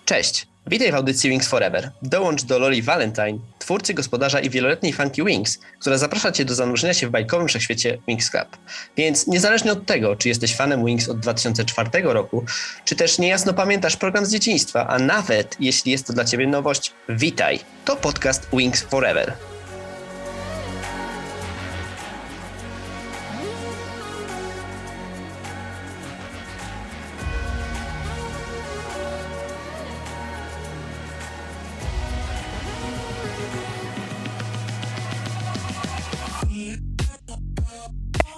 Cześć, witaj w audycji Winx Forever. Dołącz do Loli Valentine, twórcy, gospodarza i wieloletniej fanki Winx, która zaprasza Cię do zanurzenia się w bajkowym wszechświecie Winx Club. Więc niezależnie od tego, czy jesteś fanem Winx od 2004 roku, czy też niejasno pamiętasz program z dzieciństwa, a nawet jeśli jest to dla Ciebie nowość, witaj. To podcast Winx Forever.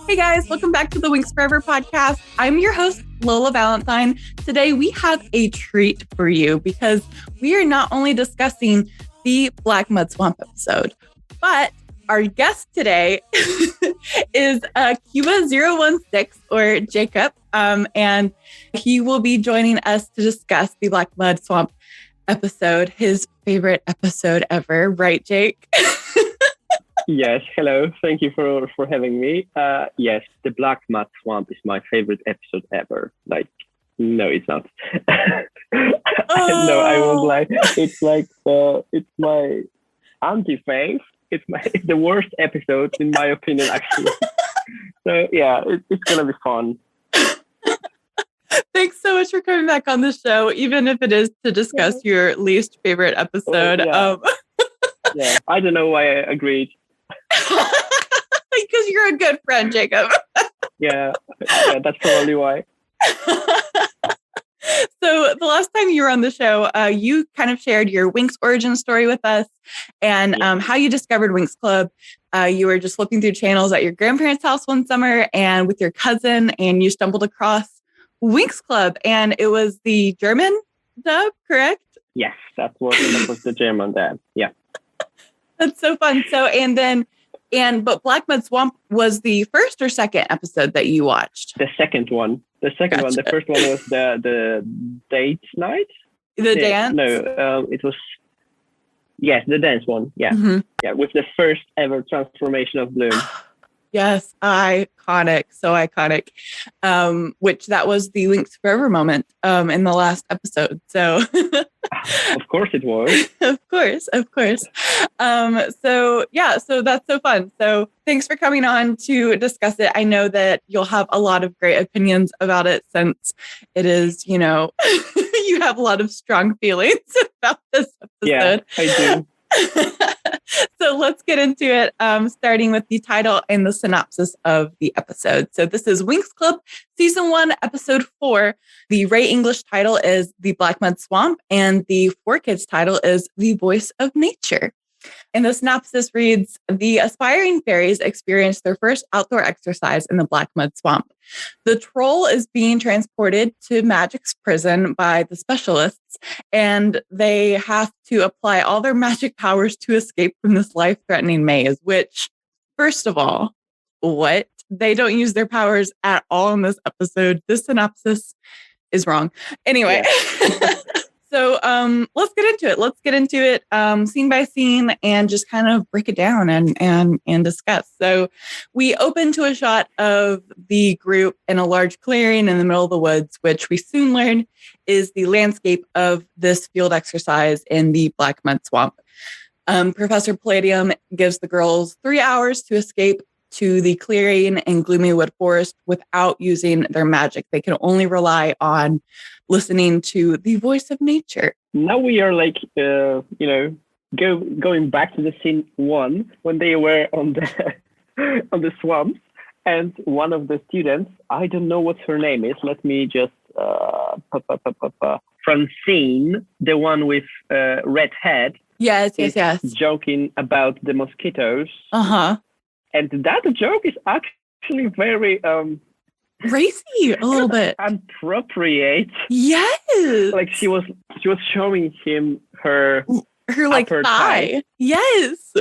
Hey guys, welcome back to the Winx Forever podcast. I'm your host, Lola Valentine. Today we have a treat for you because we are not only discussing the Blackmud Swamp episode, but our guest today is Cuba016 or Jacob, and he will be joining us to discuss the Blackmud Swamp episode, his favorite episode ever, right, Jake? Yes, hello. Thank you for having me. Yes, the Blackmud Swamp is my favorite episode ever. Like, no, it's not. No, I won't lie. It's like it's my anti-fave. It's the worst episode in my opinion, actually. So yeah, it's gonna be fun. Thanks so much for coming back on the show, even if it is to discuss your least favorite episode. Yeah, I don't know why I agreed. Because you're a good friend, Jacob. yeah, that's probably why. So the last time you were on the show, you kind of shared your Winx origin story with us and how you discovered Winx Club. You were just flipping through channels at your grandparents' house one summer and with your cousin, and you stumbled across Winx Club, and it was the German dub, correct? Yes, that was the German dub. Yeah. That's so fun. But Blackmud Swamp was the first or second episode that you watched? The second one. The first one was the date night. The dance? No, it was, yes, the dance one. Yeah. Mm-hmm. Yeah, with the first ever transformation of Bloom. Yes, iconic, so iconic. Which that was the Winx Forever moment in the last episode. So of course it was. Of course. So that's so fun. So thanks for coming on to discuss it. I know that you'll have a lot of great opinions about it since it is, you have a lot of strong feelings about this episode. Yeah, I do. So let's get into it, starting with the title and the synopsis of the episode. So this is Winx Club Season 1, Episode 4. The Ray English title is The Blackmud Swamp, and the 4Kids title is The Voice of Nature. And the synopsis reads, the aspiring fairies experience their first outdoor exercise in the Blackmud Swamp. The troll is being transported to Magic's prison by the specialists, and they have to apply all their magic powers to escape from this life-threatening maze, which, first of all, what? They don't use their powers at all in this episode. This synopsis is wrong. Anyway. Yeah. So let's get into it. Scene by scene and just kind of break it down and discuss. So we open to a shot of the group in a large clearing in the middle of the woods, which we soon learn is the landscape of this field exercise in the Blackmud Swamp. Professor Palladium gives the girls 3 hours to escape to the clearing in Gloomywood Forest without using their magic. They can only rely on listening to the voice of nature. Now we are like, going back to the scene 1 when they were on the swamps, and one of the students, I don't know what her name is. Let me just Francine, the one with red head. Yes. Joking about the mosquitoes. And that joke is actually very racy, a little bit appropriate. Yes, like she was showing him her like thigh. Yes,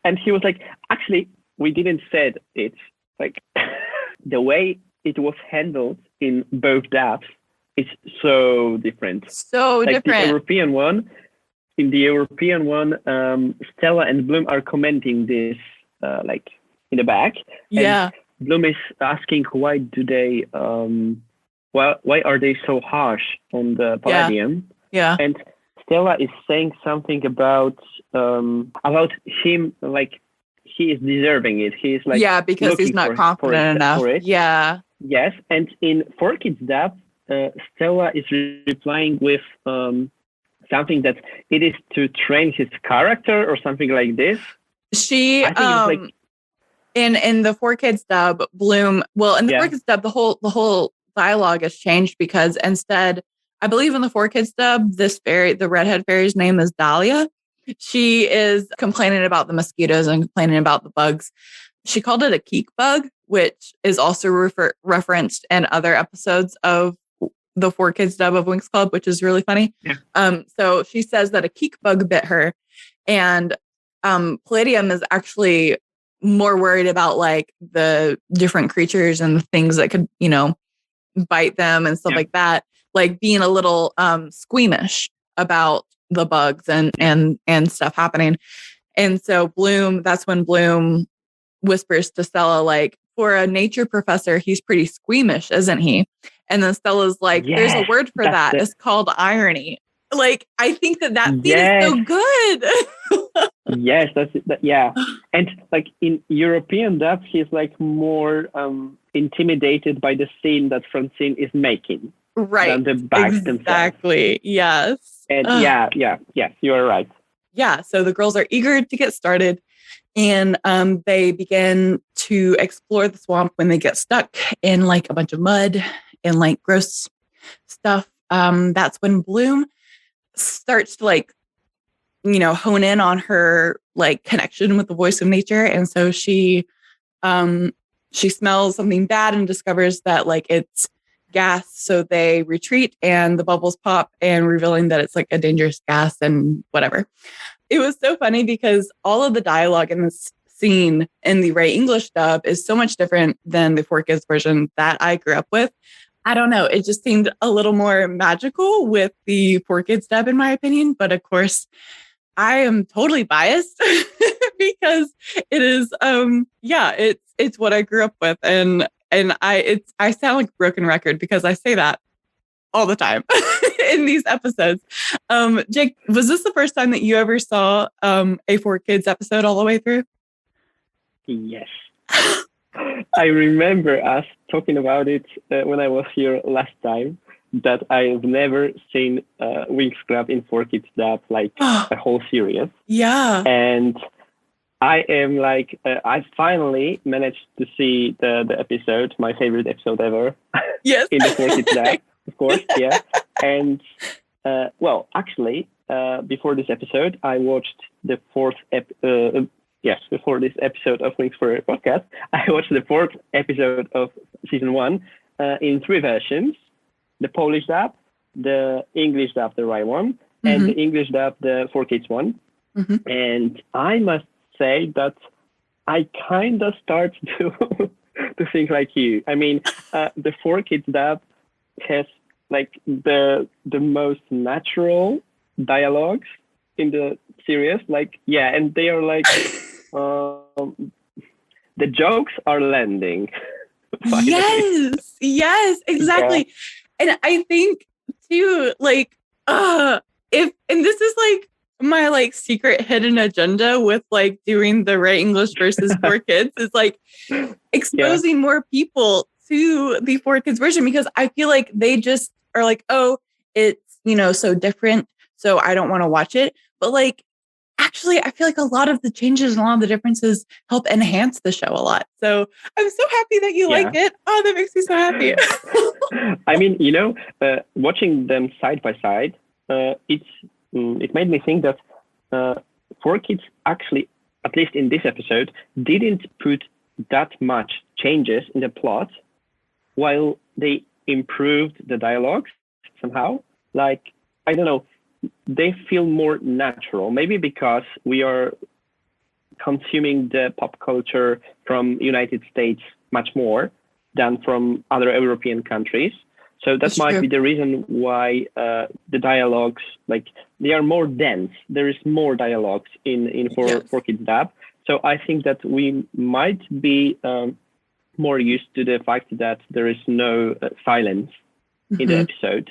and he was like, actually, we didn't say it. Like the way it was handled in both dubs is so different. So like different. In the European one, Stella and Bloom are commenting this. Like in the back, and Bloom is asking why are they so harsh on the Palladium? Yeah. And Stella is saying something about him, like he is deserving it. He is like because he's not confident enough. For it. Yeah. Yes, and in 4Kids Dub, Stella is replying with something that it is to train his character or something like this. She in the 4Kids Dub, Bloom. Well, in the 4Kids Dub, the whole dialogue has changed because instead, I believe in the 4Kids Dub, the redhead fairy's name is Dahlia. She is complaining about the mosquitoes and complaining about the bugs. She called it a keek bug, which is also referenced in other episodes of the 4Kids Dub of Winx Club, which is really funny. Yeah. So she says that a keek bug bit her, and Palladium is actually more worried about like the different creatures and the things that could, bite them and stuff like that, like being a little squeamish about the bugs and stuff happening. And so that's when Bloom whispers to Stella, like, for a nature professor, he's pretty squeamish, isn't he? And then Stella's like, there's a word for that. It's called irony. Like, I think that scene is so good. Yes, that's it. Yeah. And like in European dub, he's like more intimidated by the scene that Francine is making. Right. Than the bags themselves. Exactly. Yes. And yes, you are right. Yeah. So the girls are eager to get started, and they begin to explore the swamp when they get stuck in like a bunch of mud and like gross stuff. That's when Bloom starts to like, hone in on her like connection with the voice of nature. And so she smells something bad and discovers that like it's gas. So they retreat and the bubbles pop, and revealing that it's like a dangerous gas and whatever. It was so funny because all of the dialogue in this scene in the Ray English dub is so much different than the 4Kids version that I grew up with. I don't know. It just seemed a little more magical with the 4Kids dub, in my opinion. But of course, I am totally biased because it is, it's what I grew up with. And I sound like a broken record because I say that all the time in these episodes. Jake, was this the first time that you ever saw a 4Kids episode all the way through? Yes. I remember us talking about it when I was here last time, that I've never seen Winx Club in 4Kids dub, like a whole series. Yeah. And I am like, I finally managed to see the episode, my favorite episode ever. Yes. In the 4Kids dub, of course, yeah. And, actually, before this episode, I watched the before this episode of WinxForeverPodcast, I watched the 4th episode of season 1 in 3 versions: the Polish dub, the English dub, the right one, and the English dub, the 4Kids one. Mm-hmm. And I must say that I kind of start to think like you. I mean, the 4Kids dub has like the most natural dialogues in the series. Like, yeah, and they are like, the jokes are landing. Yes, exactly. Yeah. And I think too, like, and this is like my like secret hidden agenda with like doing the Ray English versus 4Kids is like exposing more people to the 4Kids version, because I feel like they just are like, oh, it's, so different, so I don't want to watch it. But like, actually, I feel like a lot of the changes and a lot of the differences help enhance the show a lot. So I'm so happy that you like it. Oh, that makes me so happy. I mean, watching them side by side, it made me think that 4Kids actually, at least in this episode, didn't put that much changes in the plot, while they improved the dialogues somehow. Like, I don't know, they feel more natural, maybe because we are consuming the pop culture from United States much more than from other European countries. So that might be the reason why the dialogues, like, they are more dense. There is more dialogues in 4Kids dub. So I think that we might be more used to the fact that there is no silence in the episode.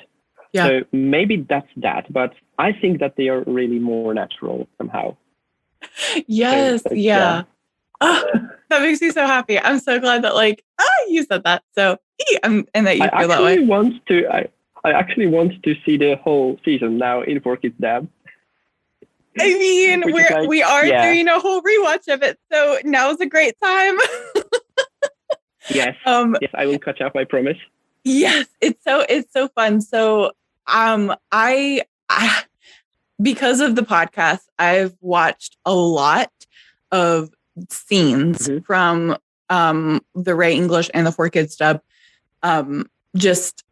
Yeah. So maybe that's that, but I think that they are really more natural somehow. Yes. So, Yeah. Oh, that makes me so happy. I'm so glad that you said that. So and that you feel that way. I actually want to see the whole season now in 4Kids Dab. I mean, we are doing a whole rewatch of it, so now's a great time. Yes. Yes, I will catch up, I promise. Yes, it's so fun. So I because of the podcast, I've watched a lot of scenes from the Ray English and the 4Kids dub. Just,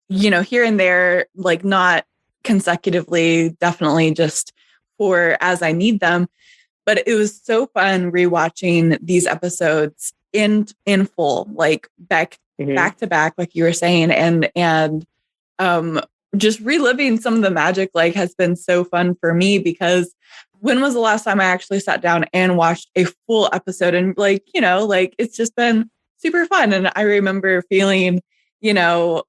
here and there, like not consecutively, definitely just for as I need them. But it was so fun rewatching these episodes in full, like back to back, like you were saying, and just reliving some of the magic has been so fun for me, because when was the last time I actually sat down and watched a full episode? And it's just been super fun. And I remember feeling, so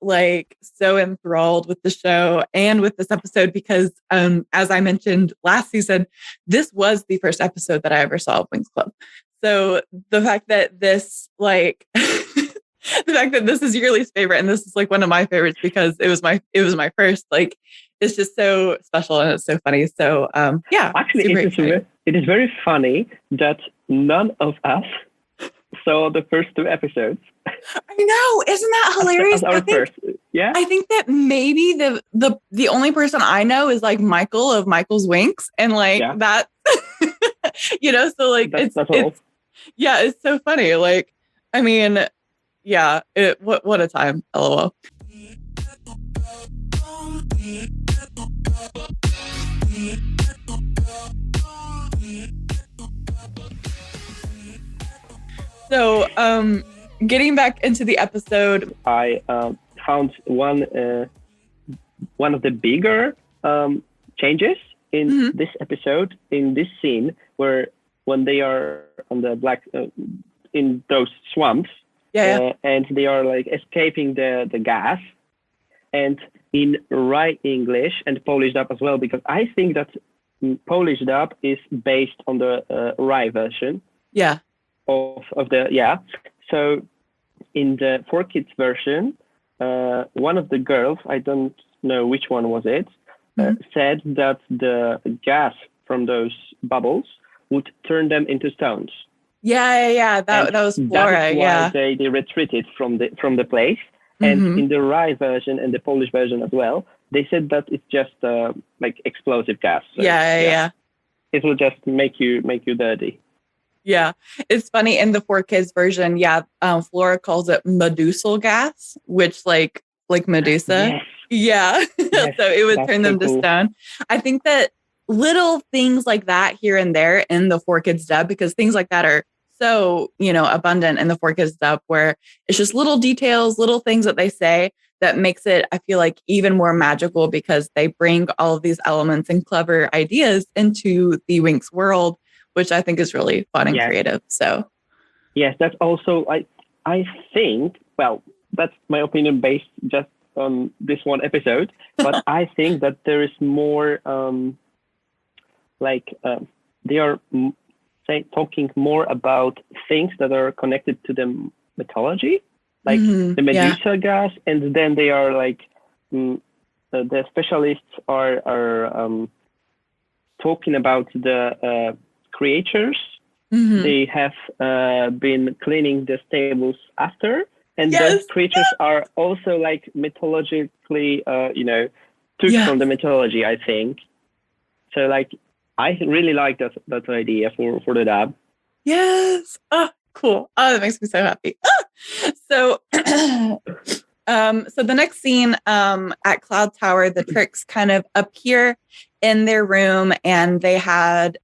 enthralled with the show and with this episode, because as I mentioned last season, this was the first episode that I ever saw of Winx Club. So the fact that this the fact that this is your least favorite and this is one of my favorites because it was my first, it's just so special and it's so funny. So yeah. Actually, it is very funny that none of us saw the first 2 episodes. I know, isn't that hilarious? I think that maybe the only person I know is Michael of Michael's Winx, and that so it's yeah, it's so funny. I mean, yeah, what a time. LOL. So, getting back into the episode, I found one of the bigger changes in this episode, in this scene, where when they are on the in those swamps, and they are escaping the gas, and in Rai English and Polish dub as well, because I think that Polish dub is based on the Rai version. Yeah. So in the 4Kids version, one of the girls, I don't know which one was it, said that the gas from those bubbles would turn them into stones. Yeah. That was Flora. That is why they retreated from the place. And in the Rai version and the Polish version as well, they said that it's just explosive gas. So, it will just make you dirty. Yeah, it's funny in the 4Kids version. Yeah, Flora calls it Medusal gas, which like Medusa. Yes. Yeah, Yes, so it would turn them to cool. stone. I think that little things like that here and there in the 4Kids dub, because things like that are so abundant in the 4Kids dub, where it's just little details, little things that they say that makes it, I feel even more magical, because they bring all of these elements and clever ideas into the Winx world, which I think is really fun and creative. So, yes, that's also I think. Well, that's my opinion based just on this one episode. But I think that there is more. They are talking more about things that are connected to the mythology, the Medusa gas, and then they are the specialists are talking about the creatures. They have been cleaning the stables after, and those creatures are also mythologically took from the mythology, I think. So I really like that idea for the dub. Yes. Oh, cool. Oh, that makes me so happy. So so the next scene at Cloud Tower, the Trix kind of appear in their room, and they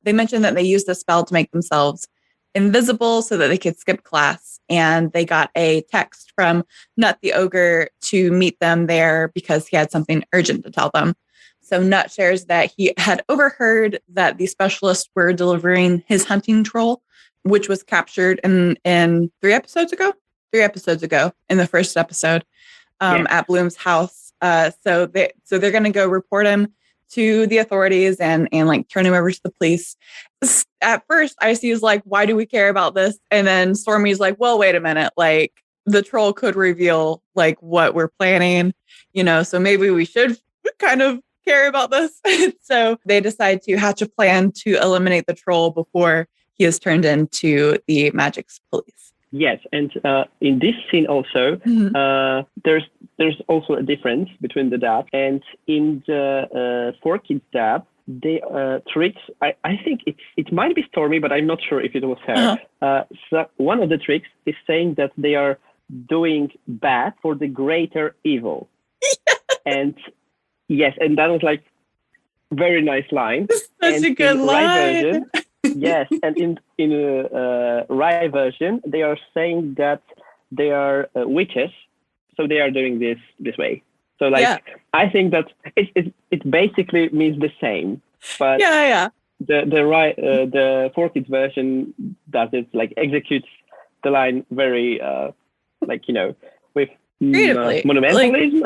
mentioned that they used a spell to make themselves invisible so that they could skip class. And they got a text from Nut the Ogre to meet them there because he had something urgent to tell them. So Nut shares that he had overheard that the specialists were delivering his hunting troll, which was captured in 3 episodes ago in the first episode at Bloom's house. So they're going to go report him to the authorities and like turn him over to the police. At first, Icy is like, why do we care about this? And then Stormy's like, well, wait a minute. Like the troll could reveal like what we're planning, so maybe we should kind of care about this. So they decide to hatch a plan to eliminate the troll before he is turned into the Magic's police. Yes, and in this scene also, there's also a difference between the dub, and in the 4Kids dub, they Trix. I think it might be Stormy, but I'm not sure if it was her. So one of the Trix is saying that they are doing bad for the greater evil, and yes, and that was like very nice line. Such a good line. Version, yes, and in Rye version, they are saying that they are witches, so they are doing this way. So I think that it basically means the same, but the 4Kids version does it, like executes the line very with monumentalism.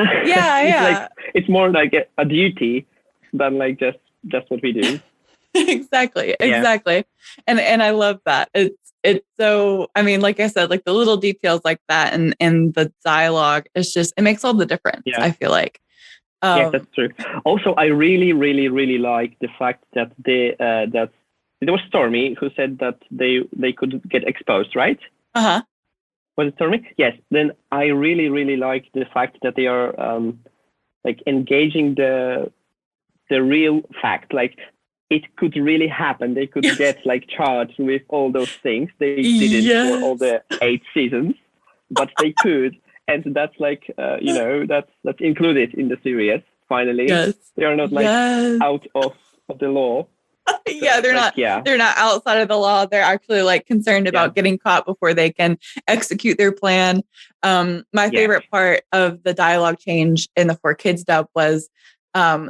It's more like a duty than like just what we do. Exactly. And I love that. It's so, I mean, like I said, like the little details like that and the dialogue, it makes all the difference. I feel like. Yes, that's true. Also, I really, really, really like the fact that that it was Stormy who said that they could get exposed, right? Was it Stormy? Yes. Then I really, really like the fact that they are like engaging the real fact, like it could really happen. They could get like charged with all those things. They didn't for all the 8 seasons, but they could, and that's like that's included in the series. Finally, they are not like out of the law. So they're not outside of the law. They're actually like concerned about getting caught before they can execute their plan. My favorite part of the dialogue change in the 4Kids dub was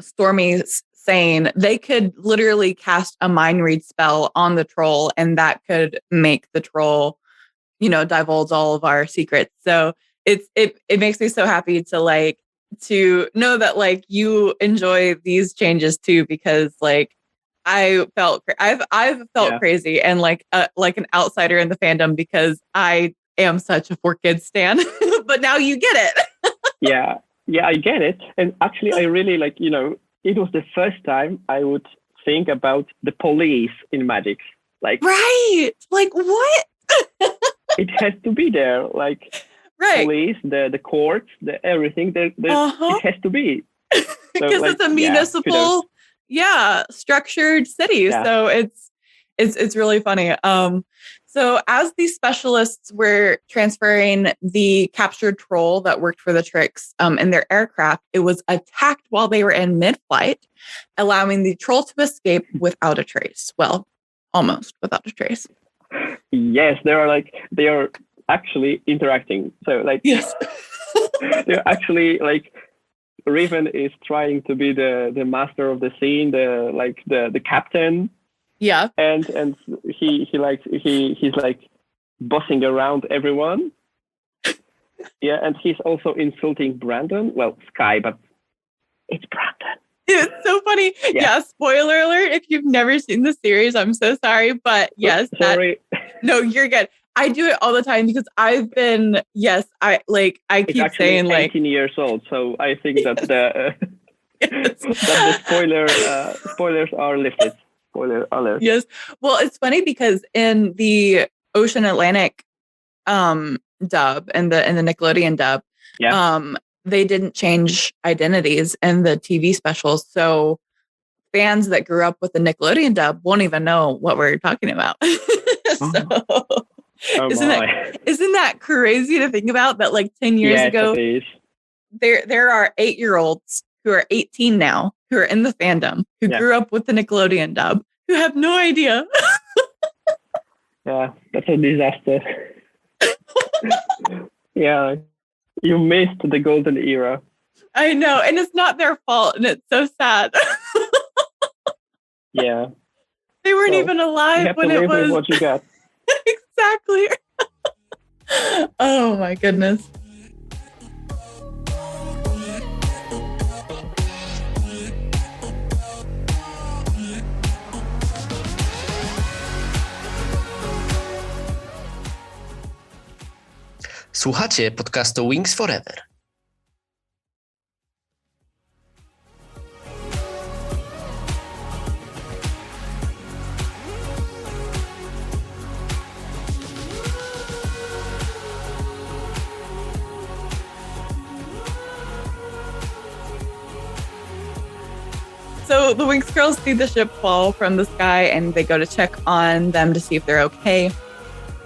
Stormy saying they could literally cast a mind read spell on the troll, and that could make the troll, divulge all of our secrets. So it makes me so happy to know that like you enjoy these changes too, because like I've felt crazy and like an outsider in the fandom because I am such a 4Kids stan, but now you get it. Yeah, I get it. And actually, I really it was the first time I would think about the police in Magic. Like, right. Like, what? It has to be there. Like, police, the courts, the everything. It has to be. Because it's a municipal, structured city. Yeah. So it's really funny. So as these specialists were transferring the captured troll that worked for the Trix in their aircraft, it was attacked while they were in mid-flight, allowing the troll to escape without a trace. Well, almost without a trace. Yes, they are actually interacting. So they're actually like Raven is trying to be the master of the scene, the captain. Yeah, and he's like bossing around everyone. Yeah, and he's also insulting Brandon. Well, Sky, but it's Brandon. It's so funny. Yeah, spoiler alert. If you've never seen the series, I'm so sorry. But yes, sorry. No, you're good. I do it all the time because I've been, I keep saying like 18 years old. So I think that the spoilers are lifted. Spoiler alert. Yes. Well, it's funny because in the Ocean Atlantic dub and the Nickelodeon dub, they didn't change identities in the TV specials. So fans that grew up with the Nickelodeon dub won't even know what we're talking about. Isn't that crazy to think about that like 10 years ago, there are 8-year-olds who are 18 now, who are in the fandom, who grew up with the Nickelodeon dub, who have no idea. Yeah, that's a disaster. Yeah, you missed the golden era. I know, and it's not their fault, and it's so sad. Yeah. They weren't even alive when it was. What you got. Exactly. Oh my goodness. Słuchacie podcastu Winx Forever. So the Winx girls see the ship fall from the sky and they go to check on them to see if they're okay.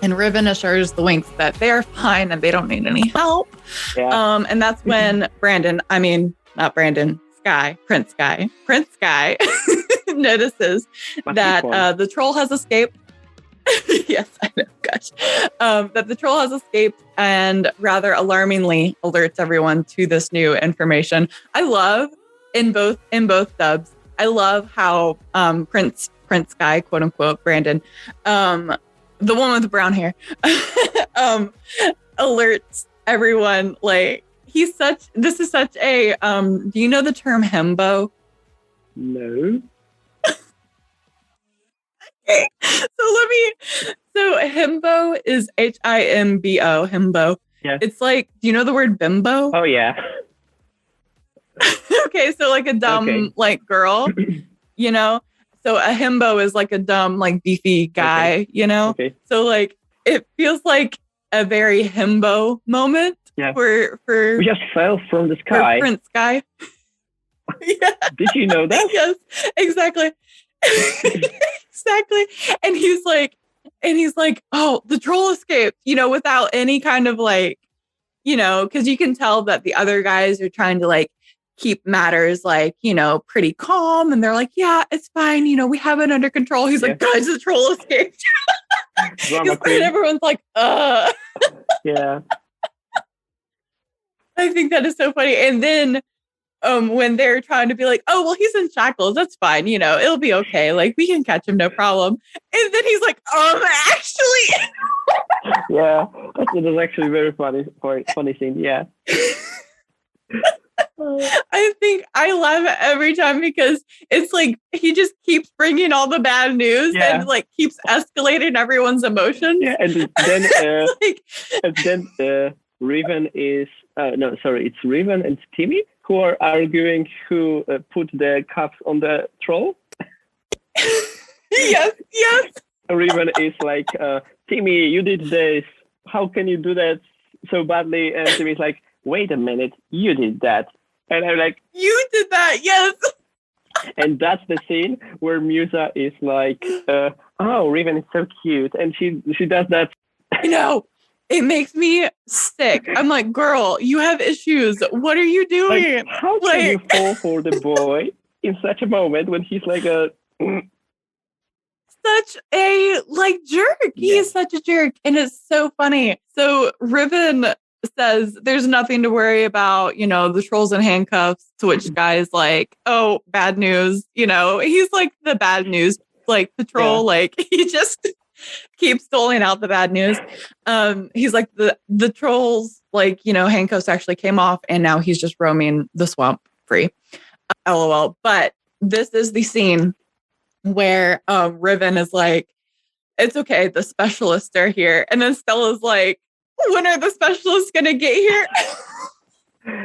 And Riven assures the Winx that they're fine and they don't need any help. Yeah. And that's when Prince Sky notices that the troll has escaped. Yes, I know, gosh. That the troll has escaped and rather alarmingly alerts everyone to this new information. I love in both dubs. I love how Prince Sky, quote unquote, Brandon, the one with the brown hair, alerts everyone. Like this is such a, do you know the term himbo? No. Okay. So himbo is HIMBO, himbo. Yeah. It's like, do you know the word bimbo? Oh, yeah. Okay, so like a dumb like girl, you know? So a himbo is like a dumb, like beefy guy, you know? Okay. So like it feels like a very himbo moment for we just fell from the sky. Prince Sky. Yeah. Did you know that? Yes, exactly. Exactly. And he's like, oh, the troll escaped, you know, without any kind of like, you know, because you can tell that the other guys are trying to like keep matters like, you know, pretty calm. And they're like, yeah, it's fine. You know, we have it under control. He's like, guys, the troll escaped. And everyone's like, Yeah. I think that is so funny. And then when they're trying to be like, oh, well, he's in shackles. That's fine. You know, it'll be okay. Like, we can catch him, no problem. And then he's like, actually. Yeah, that was actually very funny scene. Yeah. I think I laugh every time because it's like he just keeps bringing all the bad news and like keeps escalating everyone's emotions. Yeah, and then Raven is it's Raven and Timmy who are arguing who put the cups on the troll. Yes. Raven is like, Timmy, you did this. How can you do that so badly? And Timmy's like, wait a minute, you did that. And I'm like, you did that, yes. And that's the scene where Musa is like, oh, Raven is so cute. And she does that. I know. It makes me sick. I'm like, girl, you have issues. What are you doing? Like, how can you fall for the boy in such a moment when he's like a... such a jerk. He is such a jerk. And it's so funny. So Riven says there's nothing to worry about, you know, the troll's in handcuffs, to which Guy's like, oh, bad news. You know, he's like the bad news, like patrol, like he just keeps doling out the bad news. He's like the trolls, like, you know, handcuffs actually came off and now he's just roaming the swamp free. LOL. But this is the scene where Riven is like, it's okay, the specialists are here. And then Stella's like, when are the specialists going to get here?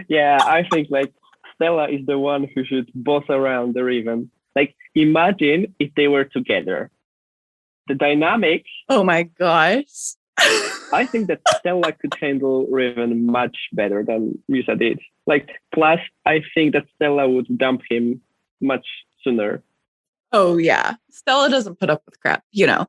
Yeah, I think like Stella is the one who should boss around the Raven. Like, imagine if they were together. The dynamic. Oh my gosh. I think that Stella could handle Raven much better than Musa did. Like, plus, I think that Stella would dump him much sooner. Oh, yeah. Stella doesn't put up with crap, you know.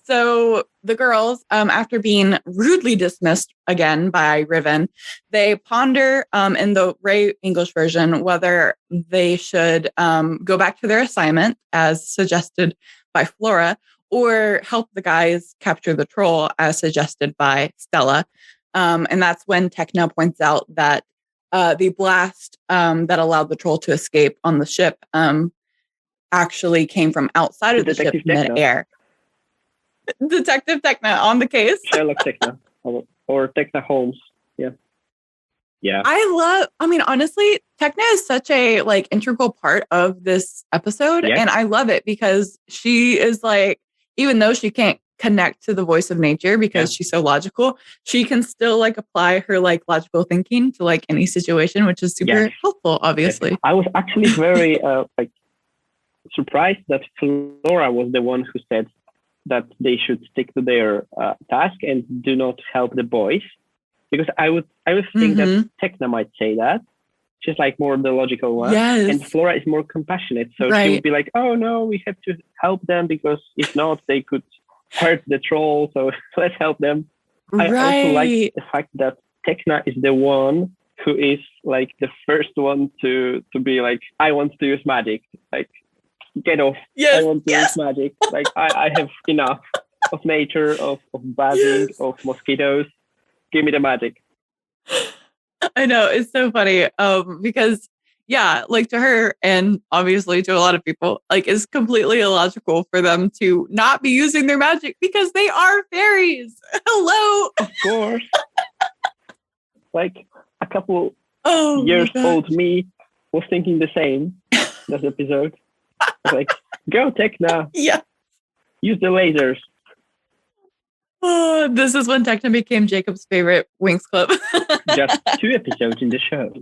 So the girls, after being rudely dismissed again by Riven, they ponder in the Ray English version whether they should go back to their assignment as suggested by Flora or help the guys capture the troll as suggested by Stella. And that's when Tekna points out that the blast that allowed the troll to escape on the ship actually came from outside of the ship mid-air. Detective Tekna on the case. Sherlock Tekna or Tekna Holmes. Yeah. Yeah. I mean, honestly, Tekna is such a like integral part of this episode. Yeah. And I love it because she is like, even though she can't connect to the voice of nature because she's so logical. She can still like apply her like logical thinking to like any situation, which is super helpful, obviously. Yes. I was actually very like surprised that Flora was the one who said that they should stick to their task and do not help the boys, because I would think that Tekna might say that. She's like more the logical one, and Flora is more compassionate, so she would be like, "Oh no, we have to help them because if not, they could hurt the troll. So let's help them." I also like the fact that Tekna is the one who is like the first one to be like, "I want to use magic. Like, get off. I want to use magic. Like, I have enough of nature, of bathing, of mosquitoes. Give me the magic." I know, it's so funny because like to her and obviously to a lot of people, like it's completely illogical for them to not be using their magic because they are fairies. Hello. Of course. Like a couple years old me was thinking the same this episode. I was like, go Tekna. Yeah. Use the lasers. Oh, this is when Tekna became Jacob's favorite Winx Club. Just 2 episodes in the show.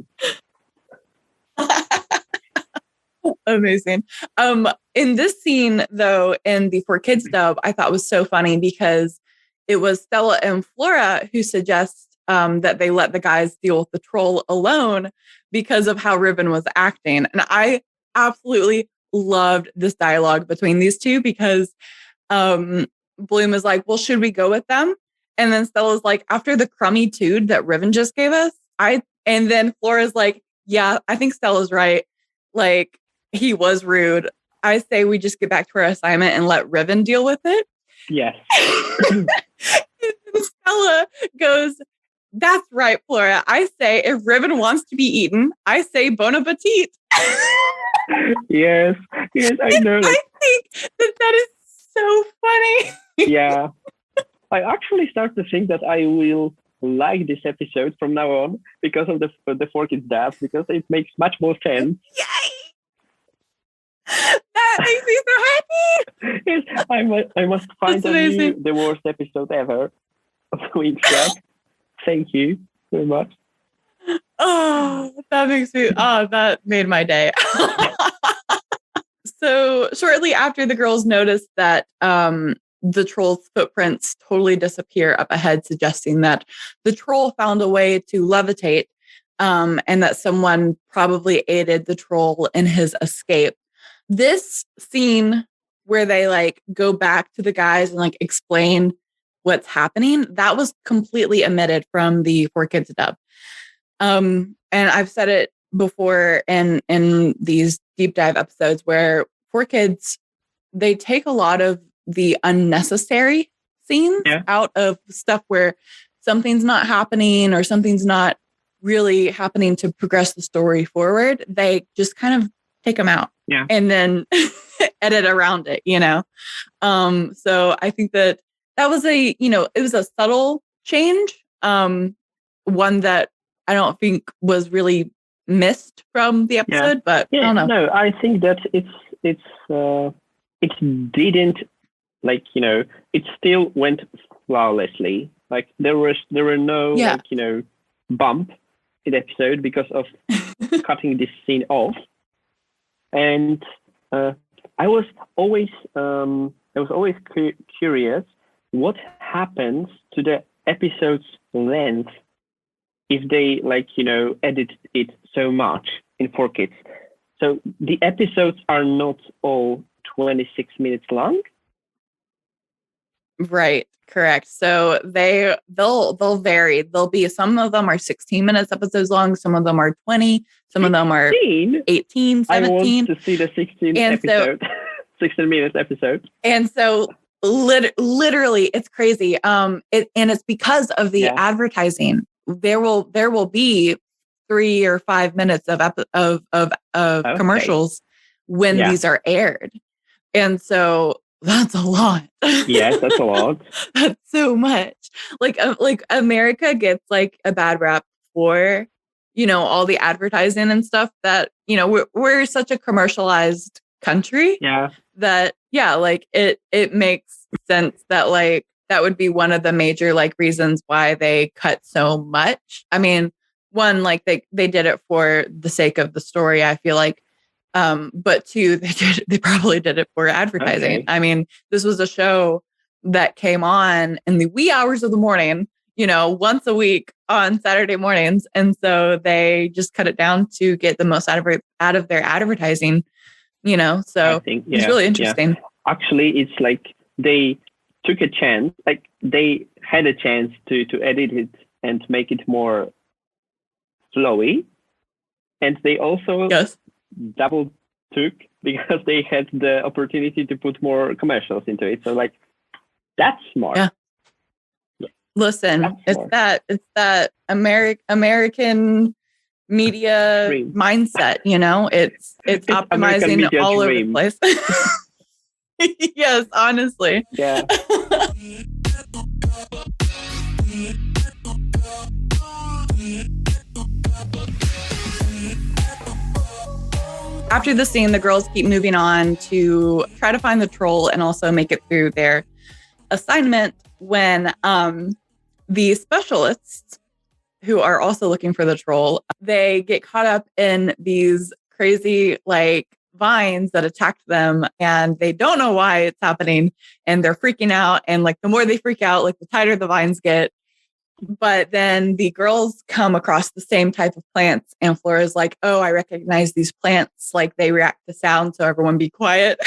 Amazing. In this scene, though, in the 4Kids dub, I thought was so funny because it was Stella and Flora who suggest that they let the guys deal with the troll alone because of how Riven was acting. And I absolutely loved this dialogue between these two because Bloom is like, well, should we go with them? And then Stella's like, after the crummy tude that Riven just gave us, and then Flora's like, yeah, I think Stella's right. Like, he was rude. I say we just get back to our assignment and let Riven deal with it. Yes. And Stella goes, that's right, Flora. I say if Riven wants to be eaten, I say bon appetit. Yes, I know. I think that is so funny. Yeah. I actually start to think that I will like this episode from now on because of the 4Kids dab, because it makes much more sense. Yay! That makes me so happy. Yes, I must find the worst episode ever of Winx Club. Thank you very much. Oh, that made my day. So shortly after, the girls noticed that the troll's footprints totally disappear up ahead, suggesting that the troll found a way to levitate and that someone probably aided the troll in his escape. This scene where they like go back to the guys and like explain what's happening, that was completely omitted from the 4Kids dub. And I've said it before in these deep dive episodes where 4Kids, they take a lot of the unnecessary scenes out of stuff where something's not happening or something's not really happening to progress the story forward. They just kind of take them out and then edit around it, you know? So I think that was it was a subtle change. One that I don't think was really missed from the episode, but I don't know. No, I think that it didn't, like, it still went flawlessly. Like there were no bump in the episode because of cutting this scene off. And I was always curious what happens to the episode's length if they edit it so much in 4Kids. So the episodes are not all 26 minutes long. Right. Correct. So they'll vary. There'll be, some of them are 16 minutes episodes long. Some of them are 20. Some of them are 18, 17. I want to see the 16 episode, 16 minutes episode. And so literally it's crazy. And it's because of the advertising. There will be 3 or 5 minutes of commercials when these are aired. And so that's a lot. Yes, that's a lot. That's so much. Like America gets like a bad rap for, all the advertising and stuff that, we're such a commercialized country. Yeah. that, yeah, like it makes sense that like that would be one of the major like reasons why they cut so much. I mean, one, like they did it for the sake of the story, I feel like. But two, they probably did it for advertising. Okay. I mean, this was a show that came on in the wee hours of the morning, once a week on Saturday mornings. And so they just cut it down to get the most out of their advertising, so I think, it's really interesting. Yeah. Actually, it's like they took a chance, like they had a chance to edit it and make it more flowy. And they also double took because they had the opportunity to put more commercials into it. So like, that's smart. Yeah. Listen, it's that American media mindset, it's optimizing all over the place. Yes, honestly. Yeah. After the scene, the girls keep moving on to try to find the troll and also make it through their assignment when the specialists, who are also looking for the troll, they get caught up in these crazy like vines that attacked them, and they don't know why it's happening, and they're freaking out. And like the more they freak out, like the tighter the vines get. But then the girls come across the same type of plants, and Flora's like, "Oh, I recognize these plants. Like they react to sound, so everyone be quiet."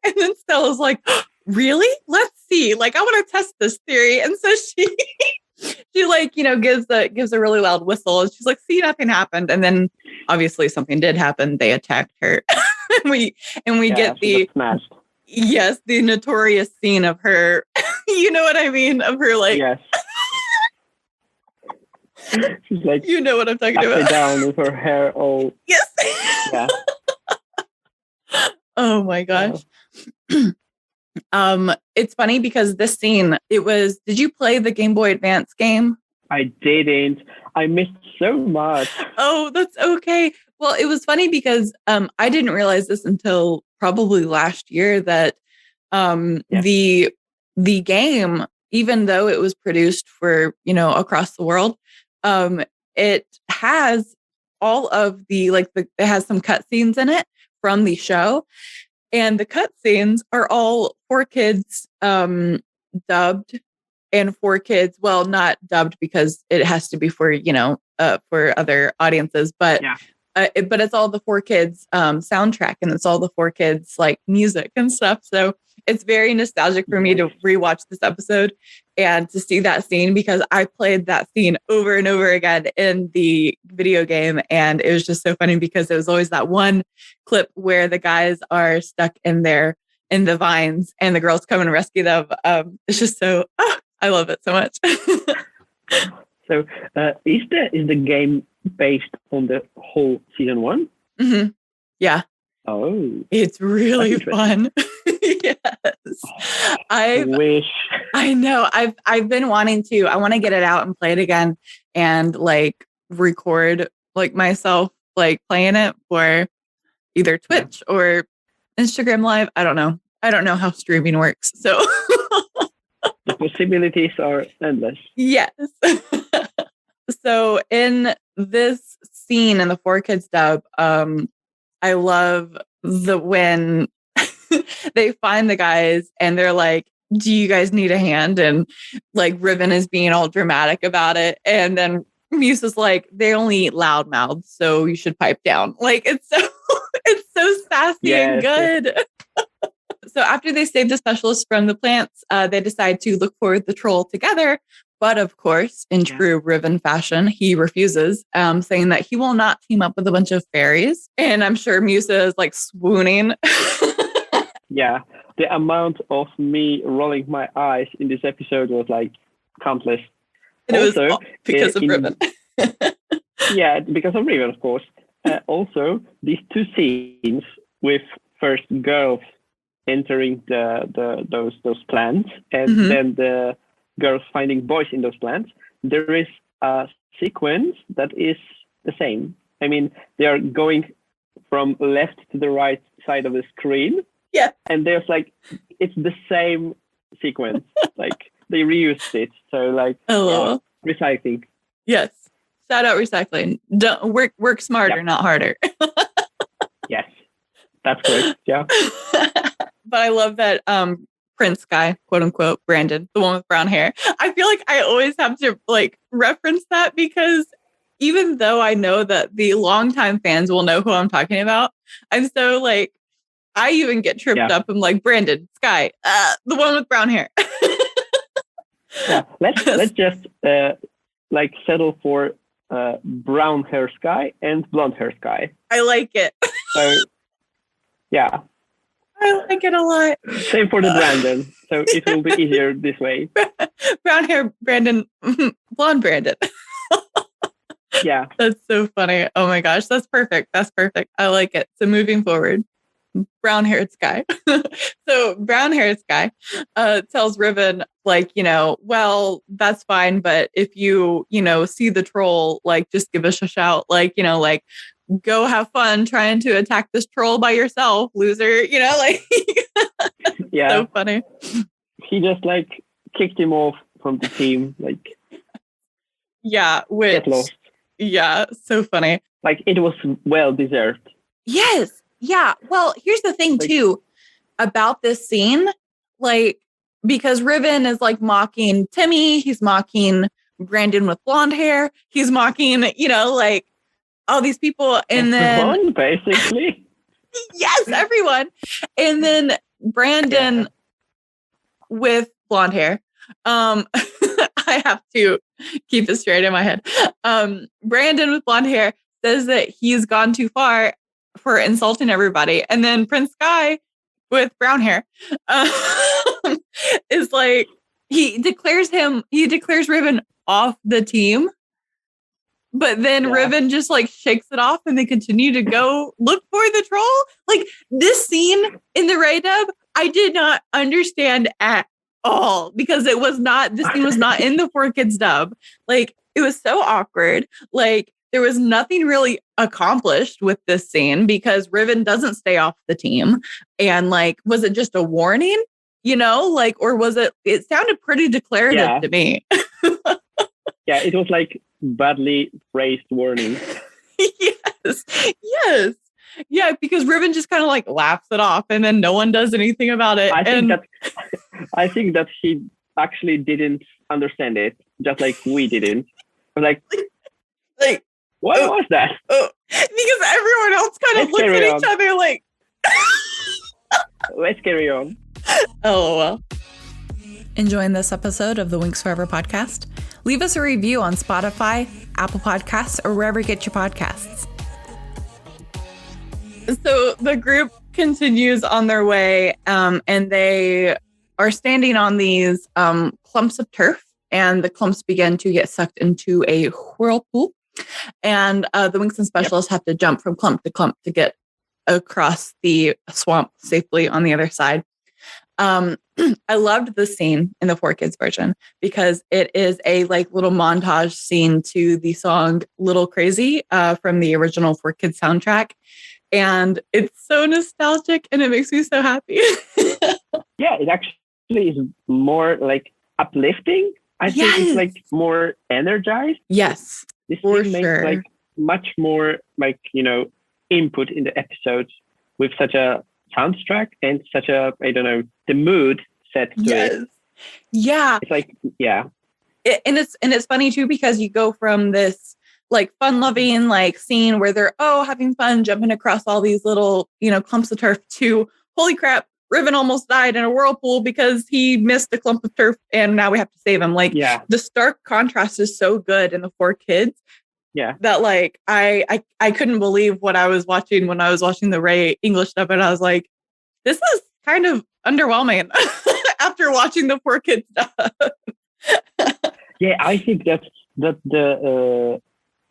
And then Stella's like, "Really? Let's see. Like I want to test this theory." And so she like, gives a really loud whistle, and she's like, "See, nothing happened." And then obviously something did happen. They attacked her. and we get the notorious scene of her. You know what I mean? Of her like, yes. She's like, you know what I'm talking about. Down with her hair all. Yes. Yeah. Oh my gosh. It's funny because this scene, did you play the Game Boy Advance game? I didn't. I missed so much. Oh, that's okay. Well, it was funny because I didn't realize this until probably last year that the game, even though it was produced for, across the world, it has all of it has some cutscenes in it from the show. And the cutscenes are all for kids dubbed, and for kids, well, not dubbed because it has to be for, for other audiences, but but it's all the 4Kids soundtrack, and it's all the 4Kids like music and stuff. So it's very nostalgic for me to rewatch this episode and to see that scene, because I played that scene over and over again in the video game. And it was just so funny because it was always that one clip where the guys are stuck in the vines and the girls come and rescue them. It's just so, I love it so much. So is the game based on the whole season 1? Mm-hmm. Yeah. Oh, it's really fun. Yes. I wish. I know. I've been wanting to. I want to get it out and play it again, and like record like myself like playing it for either Twitch or Instagram Live. I don't know how streaming works. So the possibilities are endless. Yes. So in this scene in the 4Kids dub, I love when they find the guys and they're like, "Do you guys need a hand?" And like Ribbon is being all dramatic about it. And then Muse is like, "They only eat loudmouths, so you should pipe down." Like it's so sassy and good. So after they save the specialists from the plants, they decide to look for the troll together. But of course, in true Riven fashion, he refuses, saying that he will not team up with a bunch of fairies. And I'm sure Musa is like swooning. Yeah, the amount of me rolling my eyes in this episode was like countless. And also, it was because of Riven. Yeah, because of Riven, of course. Also, these two scenes with first girls entering those plants and then the girls finding boys in those plants, there is a sequence that is the same. I mean, they are going from left to the right side of the screen, Yeah. And there's like, it's the same sequence. Like they reused it. So like, recycling. Yes. Shout out recycling. Don't work smarter, not harder. Yes, that's correct. Yeah. But I love that Prince guy, quote unquote, Brandon, the one with brown hair. I feel like I always have to like reference that because even though I know that the longtime fans will know who I'm talking about, I'm so like, I even get tripped up. I'm like, Brandon, Sky, the one with brown hair. Yeah, let's just like settle for brown hair Sky and blonde hair Sky. I like it. So yeah, I like it a lot. Same for the Brandon. So it will be easier this way. Brown hair Brandon, blonde Brandon. Yeah, that's so funny. Oh my gosh, that's perfect. That's perfect. I like it. So moving forward, brown haired Sky. So brown haired Sky tells Riven, like, well, that's fine, but if you see the troll, like, just give us a shout, like, like, go have fun trying to attack this troll by yourself, loser. Like, yeah, so funny. He just like kicked him off from the team, like, yeah, get lost. Yeah, so funny. Like it was well deserved. Yes. Yeah. Well, here's the thing too about this scene, like, because Riven is like mocking Timmy, he's mocking Brandon with blonde hair, he's mocking, like all these people, and everyone, then basically, yes, everyone, and then Brandon with blonde hair. I have to keep it straight in my head. Brandon with blonde hair says that he's gone too far for insulting everybody. And then Prince Sky with brown hair is like, he declares Riven off the team. But then Riven just like shakes it off and they continue to go look for the troll. Like this scene in the Ray dub, I did not understand at all because this scene was not in the 4Kids dub. Like it was so awkward. Like there was nothing really accomplished with this scene because Riven doesn't stay off the team. And like, was it just a warning, like, or was it sounded pretty declarative to me. Yeah, it was like badly phrased warning. Yes. Yeah, because Riven just kind of like laughs it off and then no one does anything about it. I think that he actually didn't understand it, just like we didn't. Like what was that? Because everyone else kind of looks at each other like... Let's carry on. Oh, well. Enjoying this episode of the Winx Forever podcast? Leave us a review on Spotify, Apple Podcasts, or wherever you get your podcasts. So the group continues on their way, and they are standing on these clumps of turf, and the clumps begin to get sucked into a whirlpool. And the Winx specialists have to jump from clump to get across the swamp safely on the other side. I loved the scene in the 4Kids version because it is a like little montage scene to the song Little Crazy from the original 4Kids soundtrack. And it's so nostalgic and it makes me so happy. Yeah, it actually is more like uplifting. I think it's like more energized. Yes, this thing makes like much more like, input in the episodes with such a soundtrack and such a, I don't know, the mood set to it. Yeah. It's like, yeah. And it's funny too, because you go from this like fun loving like scene where they're having fun jumping across all these little, clumps of turf to holy crap, Riven almost died in a whirlpool because he missed a clump of turf and now we have to save him. Like the stark contrast is so good in the 4Kids. Yeah. That like I couldn't believe what I was watching when I was watching the Ray English dub, and I was like, this is kind of underwhelming after watching the 4Kids dub. Yeah, I think that the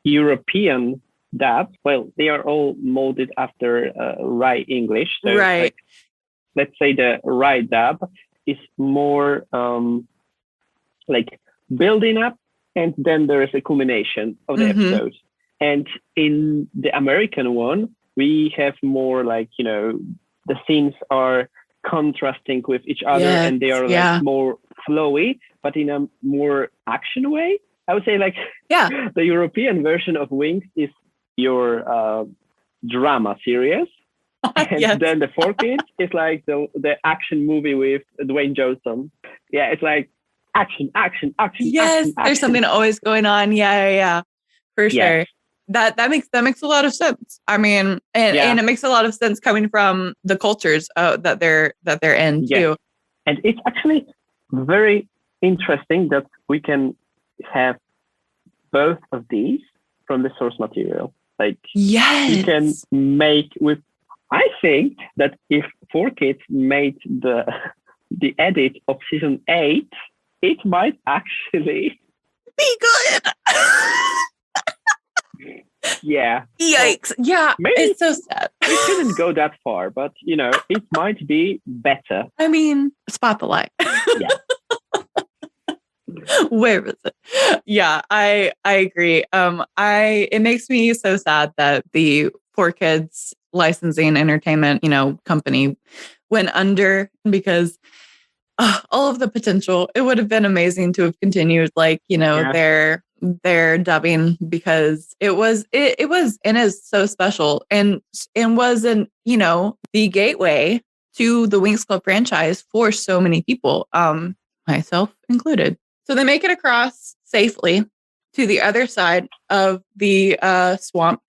European dub, well, they are all molded after Ray English. So like, let's say the Ray dub is more like building up. And then there is a culmination of the episodes. And in the American one, we have more like, the scenes are contrasting with each other and they are like more flowy, but in a more action way. I would say like the European version of Winx is your drama series. And then the 4Kids is like the action movie with Dwayne Johnson. Yeah, it's like action. Yes, action. There's something always going on. Yeah, for sure. That makes a lot of sense. I mean, and it makes a lot of sense coming from the cultures that they're in too. And it's actually very interesting that we can have both of these from the source material. Like we can make with. I think that if 4Kids made the edit of season 8, it might actually be good. Yeah. Yikes. So yeah. It's so sad. We shouldn't go that far, but it might be better. I mean, spot the light. Yeah. Where is it? Yeah, I agree. It makes me so sad that the 4Kids licensing entertainment, company went under because all of the potential. It would have been amazing to have continued their dubbing because it was and is so special and wasn't, the gateway to the Winx Club franchise for so many people, myself included. So they make it across safely to the other side of the swamp.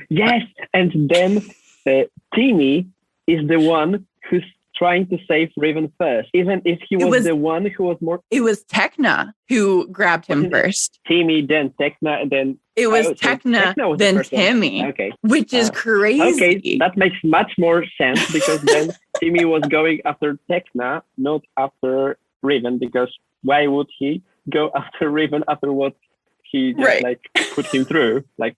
Yes, and then Timmy is the one who's trying to save Raven first, even if he was the one who was more. It was Tekna who grabbed him first. Timmy, then Tekna, and then it was Tekna, then Timmy. Okay, which is crazy. Okay, that makes much more sense because then Timmy was going after Tekna, not after Raven, because why would he go after Raven after what he just put him through? Like,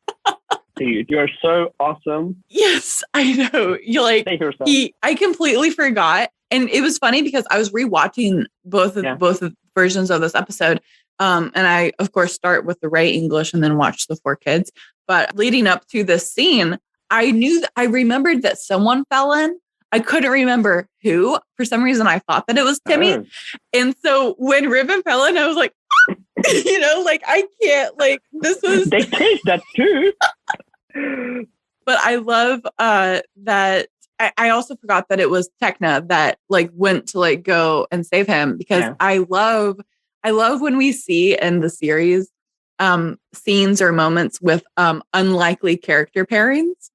dude, you are so awesome. Yes, I know. You I completely forgot. And it was funny because I was rewatching both versions of this episode. And I, of course, start with the Ray English and then watch the 4Kids. But leading up to this scene, I remembered that someone fell in. I couldn't remember who. For some reason, I thought that it was Timmy. Oh. And so when Ribbon fell in, I was like, I can't, this was... They changed that too. But I love that. I also forgot that it was Tekna that went to go and save him because I love when we see in the series scenes or moments with unlikely character pairings,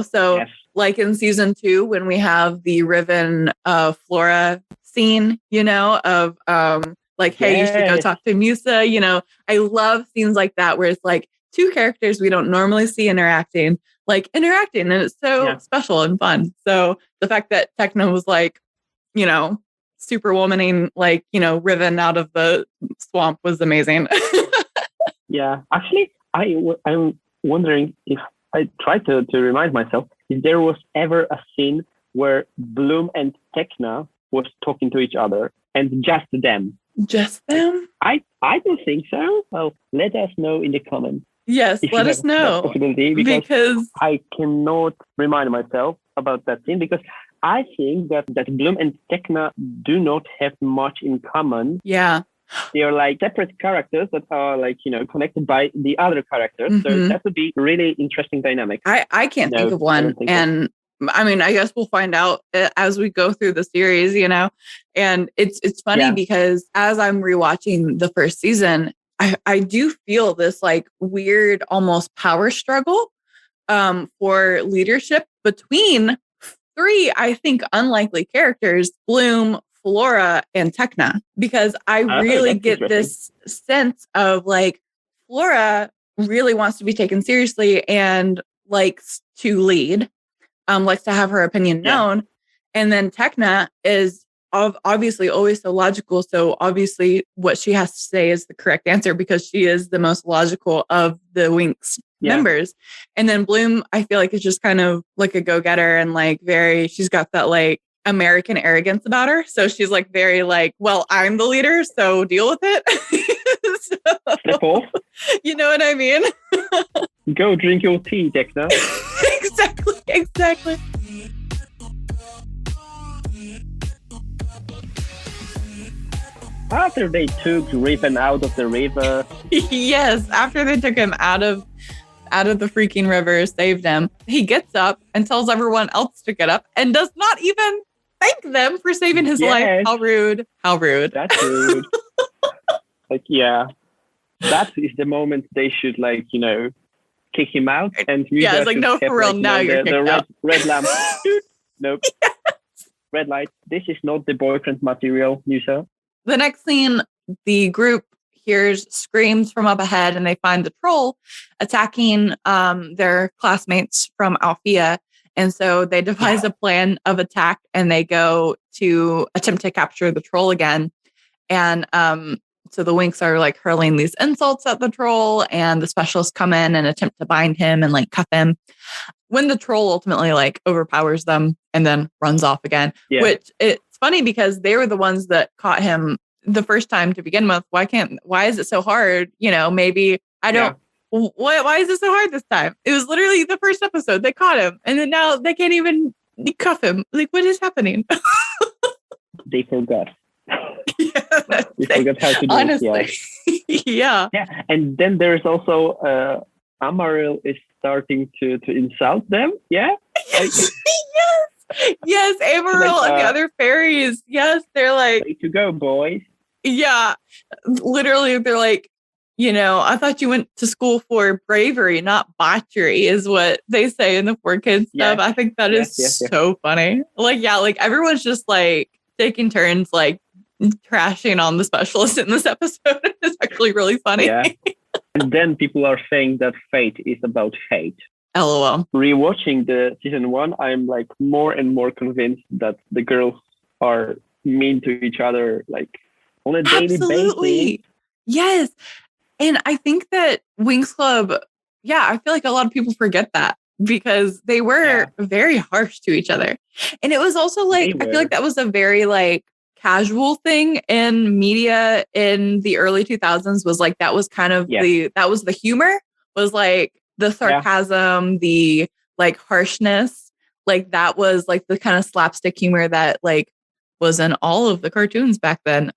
so... Yes. Like in season 2, when we have the Riven Flora scene, of hey, you should go talk to Musa. I love scenes like that where it's two characters we don't normally see interacting, and it's so special and fun. So the fact that Tekna was superwomaning, Riven out of the swamp was amazing. Yeah, actually, I'm wondering if I tried to remind myself if there was ever a scene where Bloom and Tekna was talking to each other and just them. Just them? I don't think so. Well, let us know in the comments. Yes, let us know. Because I cannot remind myself about that scene because I think that Bloom and Tekna do not have much in common. Yeah. They are separate characters that are connected by the other characters. Mm-hmm. So that would be really interesting dynamic. I can't think of one. And I mean, I guess we'll find out as we go through the series, and it's funny because as I'm rewatching the first season, I do feel this weird, almost power struggle for leadership between 3, I think, unlikely characters, Bloom, Flora, and Tekna, because I really get this sense of Flora really wants to be taken seriously and likes to lead, likes to have her opinion known. And then Tekna is obviously always so logical. So obviously what she has to say is the correct answer because she is the most logical of the Winx members. And then Bloom, I feel is just kind of a go-getter and she's got that American arrogance about her. So she's very well, I'm the leader, so deal with it. Step off. You know what I mean? Go drink your tea, Tekna. Exactly. after they took Raven out of the river. Yes, after they took him out of the freaking river, saved him, he gets up and tells everyone else to get up and does not even thank them for saving his life. How rude. How rude. That's rude. Like, yeah. That is the moment they should, like, you know, kick him out. And yeah, it's like, no, for real, now you're kicked out. Red lamp. Nope. Yes. Red light. This is not the boyfriend material, Nusa. The next scene, the group hears screams from up ahead and they find the troll attacking their classmates from Althea. And so they devise a plan of attack and they go to attempt to capture the troll again. And so the Winx are like hurling these insults at the troll, and the specialists come in and attempt to bind him and like cuff him. When the troll ultimately like overpowers them and then runs off again, which it's funny because they were the ones that caught him the first time to begin with. Why is it so hard? You know, maybe I don't. Yeah. Why is it so hard this time? It was literally the first episode they caught him, and then now they can't even cuff him. Like, what is happening? They forgot. Yeah, they forgot how to do honestly. it. Yeah. Yeah, and then there's also Amaril is starting to insult them. Yeah. Yes, Amaril and the other fairies. Yes, they're like, way to go, boys. Yeah, literally, they're like, you know, I thought you went to school for bravery, not botchery, is what they say in the 4Kids stuff. I think that is so funny. Like, yeah, like everyone's just like taking turns, like trashing on the specialist in this episode. It's actually really funny. Yeah. And then people are saying that fate is about hate. LOL. Rewatching the season 1, I'm like more and more convinced that the girls are mean to each other, like on a daily basis. Yes. And I think that Winx Club, I feel like a lot of people forget that because they were very harsh to each other. And it was also like, I feel like that was a very like casual thing in media in the early 2000s, was like, that was kind of that was the humor, was like the sarcasm, the like harshness, like that was like the kind of slapstick humor that like was in all of the cartoons back then.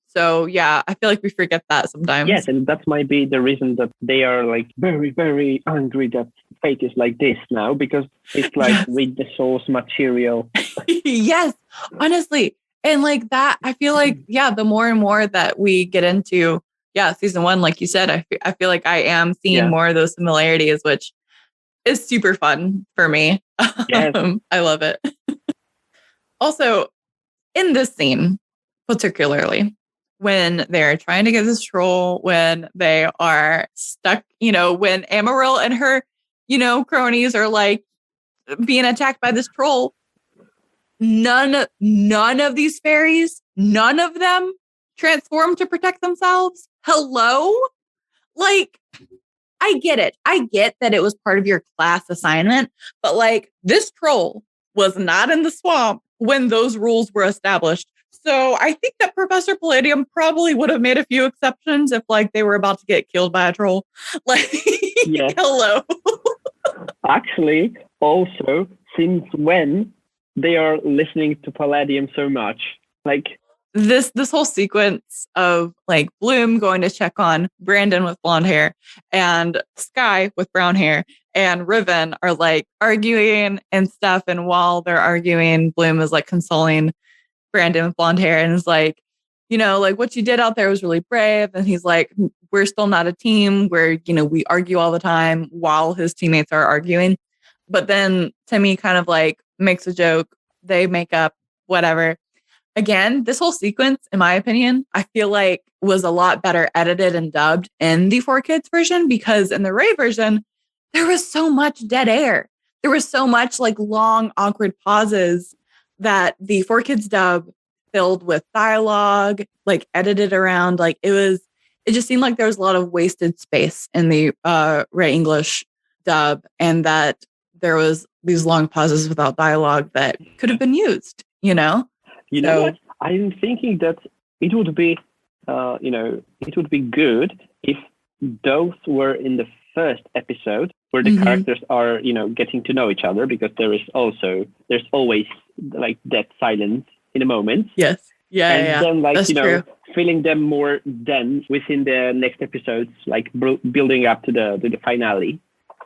So yeah, I feel like we forget that sometimes. Yes, and that might be the reason that they are like very, very angry that fate is like this now, because it's like with the source material. Yes, honestly. And like that, I feel like, the more and more that we get into, season 1, like you said, I feel like I am seeing more of those similarities, which is super fun for me. Yes. I love it. Also, in this scene, particularly, when they're trying to get this troll, when they are stuck, you know, when Amaril and her, you know, cronies are like being attacked by this troll, none of these fairies, none of them transform to protect themselves. Hello? Like, I get it. I get that it was part of your class assignment, but like this troll was not in the swamp when those rules were established. So I think that Professor Palladium probably would have made a few exceptions if like they were about to get killed by a troll. Like, hello. Actually, also, since when they are listening to Palladium so much? Like this whole sequence of like Bloom going to check on Brandon with blonde hair and Sky with brown hair and Riven are like arguing and stuff. And while they're arguing, Bloom is like consoling Brandon with blonde hair and is like, you know, like what you did out there was really brave. And he's like, we're still not a team where, you know, we argue all the time while his teammates are arguing. But then Timmy kind of like makes a joke. They make up, whatever. Again, this whole sequence, in my opinion, I feel like was a lot better edited and dubbed in the 4Kids version, because in the Ray version, there was so much dead air. There was so much like long, awkward pauses that the 4Kids dub filled with dialogue, like edited around. Like it just seemed like there was a lot of wasted space in the Ray English dub, and that there was these long pauses without dialogue that could have been used, you know? You know what? I'm thinking that it would be, it would be good if those were in the first episode where the characters are, you know, getting to know each other, because there's always like that silence in a moment. Yes. Yeah. then like That's true. feeling them more dense within the next episodes, like building up to the finale.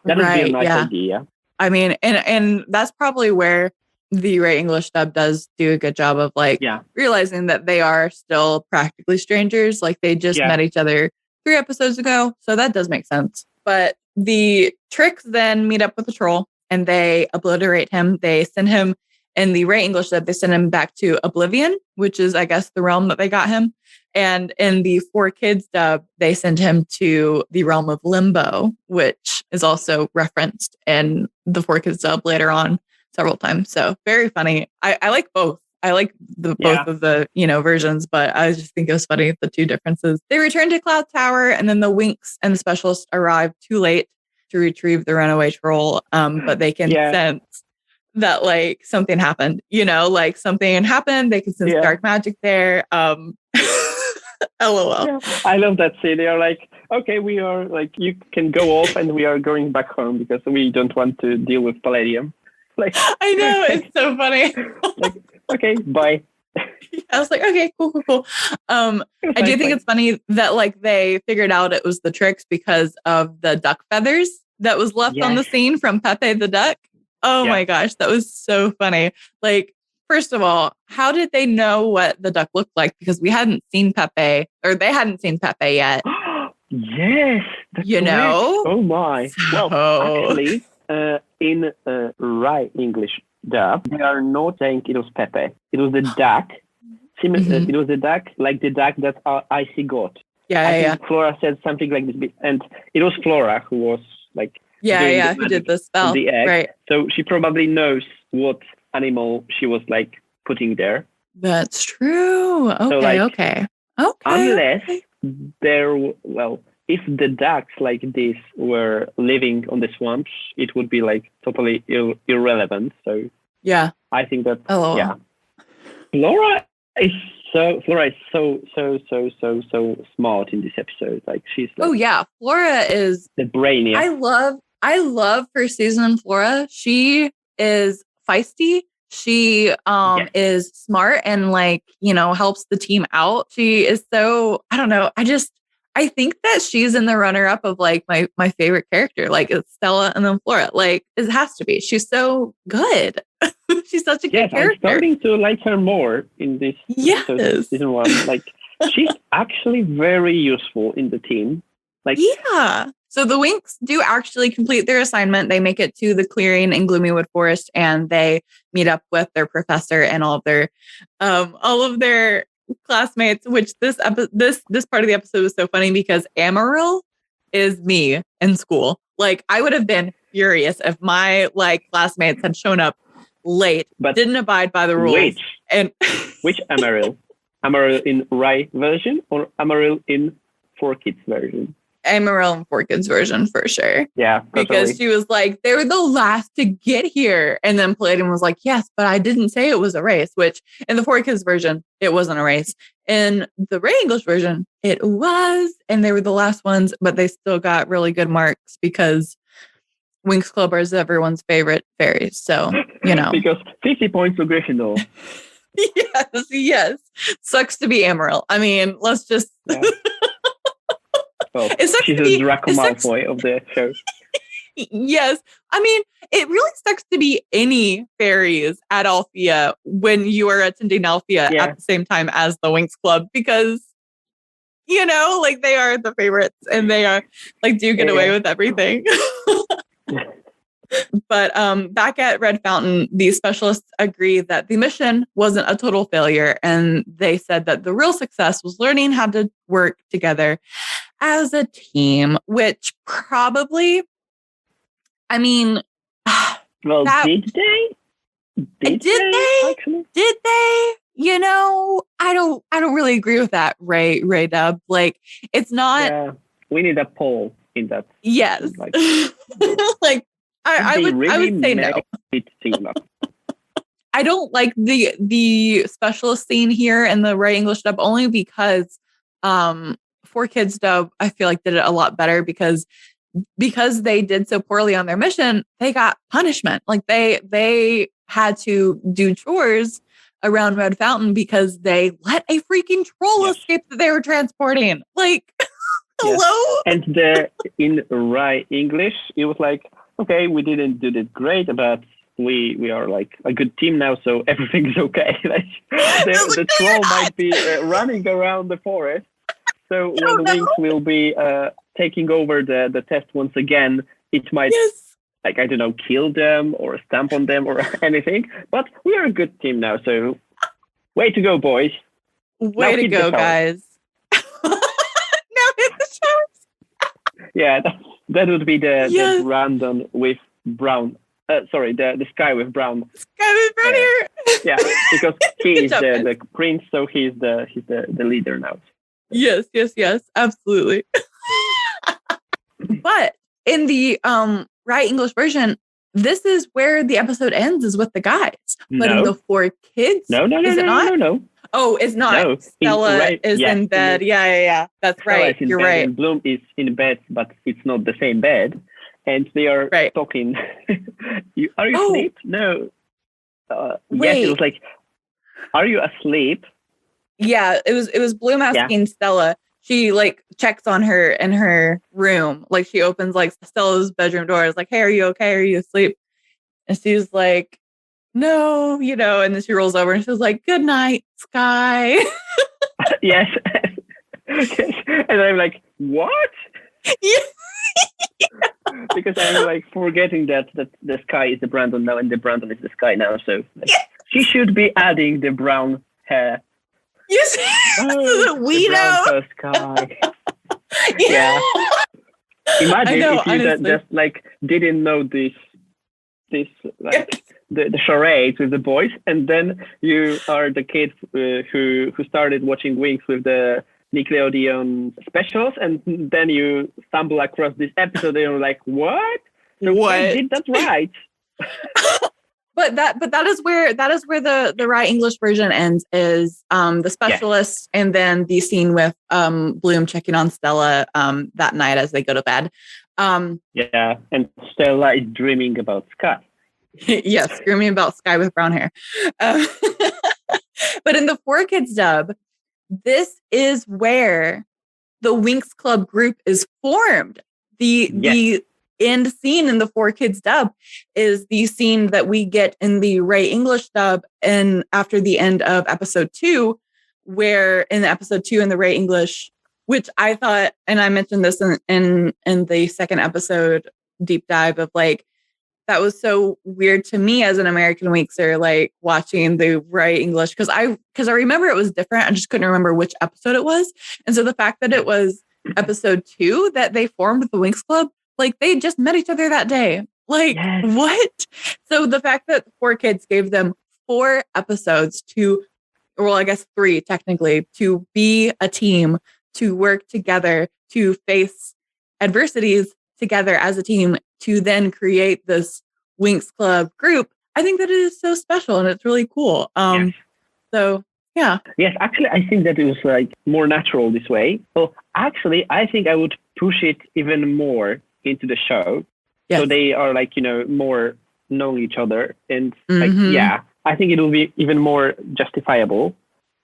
That would be a nice idea. I mean, and that's probably where the Ray English dub does do a good job of like realizing that they are still practically strangers. Like they just met each other 3 episodes ago. So that does make sense. But the Trix then meet up with the troll and they obliterate him. They send him in the Ray English dub, they send him back to Oblivion, which is, I guess, the realm that they got him. And in the 4Kids dub, they send him to the realm of Limbo, which is also referenced in the 4Kids dub later on several times. So very funny. I like both. I like both of the, versions, but I just think it was funny, the 2 differences. They return to Cloud Tower and then the Winx and the Specialist arrive too late to retrieve the runaway troll. But they can sense that like something happened, like something happened. They can sense dark magic there. LOL. Yeah. I love that scene. They are like, okay, we are like, you can go off and we are going back home because we don't want to deal with Palladium. Like, I know, it's so funny. Like, okay, bye. I was like, okay, cool. I do think it's funny that like they figured out it was the Trix because of the duck feathers that was left on the scene from Pepe the Duck. Oh my gosh, that was so funny. Like, first of all, how did they know what the duck looked like? Because we hadn't seen Pepe, or they hadn't seen Pepe yet. Yes, that's correct. Oh my. So... Well, actually, in right English dub, they are not saying it was Pepe. It was the duck. It was the duck, like the duck that Icy got. I think Flora said something like this, and it was Flora who was like. Who did the spell. The egg. Right. So she probably knows what animal she was like putting there. That's true. Okay, so, like, okay. Unless if the ducks like this were living on the swamps, it would be like totally irrelevant. So I think that Flora is so smart in this episode. Like she's like, Flora is the brainiest. I love first season Flora. She is feisty. She is smart and like, helps the team out. She is so, I don't know. I think that she's in the runner up of like my favorite character. Like it's Stella and then Flora. Like it has to be. She's so good. She's such a good character. I'm starting to like her more in this episode, season 1. Like she's actually very useful in the team. Like So the Winx do actually complete their assignment. They make it to the clearing in Gloomywood Forest, and they meet up with their professor and all of their classmates. Which this part of the episode was so funny because Amaryl is me in school. Like I would have been furious if my like classmates had shown up late, but didn't abide by the rules. Which Amaryl? Amaryl in Rai version or Amaryl in 4Kids version? Amaryl in 4Kids version for sure. Yeah, because she was like, they were the last to get here. And then Palladium was like, yes, but I didn't say it was a race, which in the 4Kids version, it wasn't a race. In the Ray English version, it was. And they were the last ones, but they still got really good marks because Winx Club is everyone's favorite fairies. So, because 50 points to Gryffindor. Yes. Sucks to be Amaryl. I mean, let's just... Well, she's a Draco Malfoy of the show. Yes. I mean, it really sucks to be any fairies at Althea when you are attending Althea at the same time as the Winx Club because, like they are the favorites and they are like, do get away with everything. But back at Red Fountain, the specialists agree that the mission wasn't a total failure. And they said that the real success was learning how to work together as a team, which probably, I mean... Well, did they? Did they? Did they? I don't really agree with that, Ray Dub. Like, it's not... Yeah, we need a poll in that. Yes. Like I would say no. I don't like the specialist scene here in the Ray English dub only because 4Kids dub I feel like did it a lot better because they did so poorly on their mission, they got punishment. Like they had to do chores around Red Fountain because they let a freaking troll escape that they were transporting. Like, hello? And in Rye English, it was like, okay, we didn't do this great, but we are like a good team now, so everything's okay. Like, the troll might be running around the forest. So when Winx will be taking over the test once again, it might, like, I don't know, kill them or stamp on them or anything. But we are a good team now, so way to go, boys. Way to go, guys. Now hit the showers. Yeah, that would be the Brandon with brown. Sorry, the Sky with brown. Sky with brown hair. Yeah, because he is the prince, so he's the leader now. Yes, absolutely. But in the Rye English version, this is where the episode ends, is with the guys. But in the 4 kids, no, no. Oh, it's not. No. Stella is in bed. Yeah. That's right. You're right. And Bloom is in bed, but it's not the same bed. And they are talking. Are you asleep? No. Yes, it was like, are you asleep? Yeah, it was Bloom asking Stella. She like checks on her in her room. Like she opens like Stella's bedroom door. It's like, hey, are you okay? Are you asleep? And she's like, no, and then she rolls over and she's like, good night, Sky. Yes. And I'm like, what? Because I'm like forgetting that the Sky is the Brandon now and the Brandon is the Sky now. So she should be adding the brown hair. Yes, we know. Sky. Yeah. Imagine if you just like didn't know this like the charades with the boys, and then you are the kid who started watching Winx with the Nickelodeon specials, and then you stumble across this episode and you're like, what? What? I did that right. But that is where the Rye English version ends, is the specialist and then the scene with Bloom checking on Stella that night as they go to bed. And Stella is dreaming about Sky. Yes, dreaming about Sky with brown hair. But in the 4 Kids dub, this is where the Winx Club group is formed. The end scene in the 4 Kids dub is the scene that we get in the Rye English dub, and after the end of episode 2, where in episode 2 in the Rye English, which I thought, and I mentioned this in the second episode deep dive, of like, that was so weird to me as an American Winxer, like watching the Rye English, because I remember it was different. I just couldn't remember which episode it was. And so the fact that it was episode 2 that they formed the Winx Club, like they just met each other that day. Like, what? So the fact that 4 Kids gave them 4 episodes to, well, I guess 3 technically, to be a team, to work together, to face adversities together as a team, to then create this Winx Club group, I think that it is so special and it's really cool. So, yeah. Yes, actually, I think that it was like more natural this way. Well, actually, I think I would push it even more into the show. Yes. So they are like, more knowing each other. And like, I think it will be even more justifiable.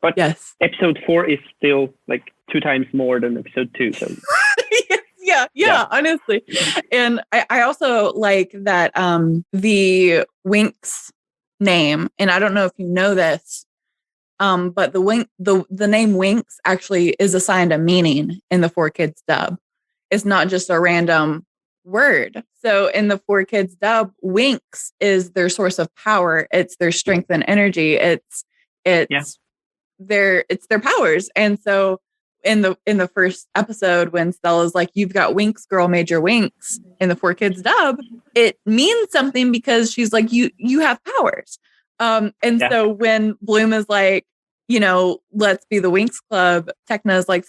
But episode 4 is still like 2 times more than episode 2. So. Yeah, honestly. And I also like that the Winx name, and I don't know if you know this, but the name Winx actually is assigned a meaning in the 4 Kids dub. It's not just a random word. So in the 4 Kids dub, Winx is their source of power. It's their strength and energy. It's their powers. And so in the first episode, when Stella's like, you've got Winx girl, Major Winx, in the 4 Kids dub, it means something because she's like, you have powers. So when Bloom is like, let's be the Winx Club, Techna is like,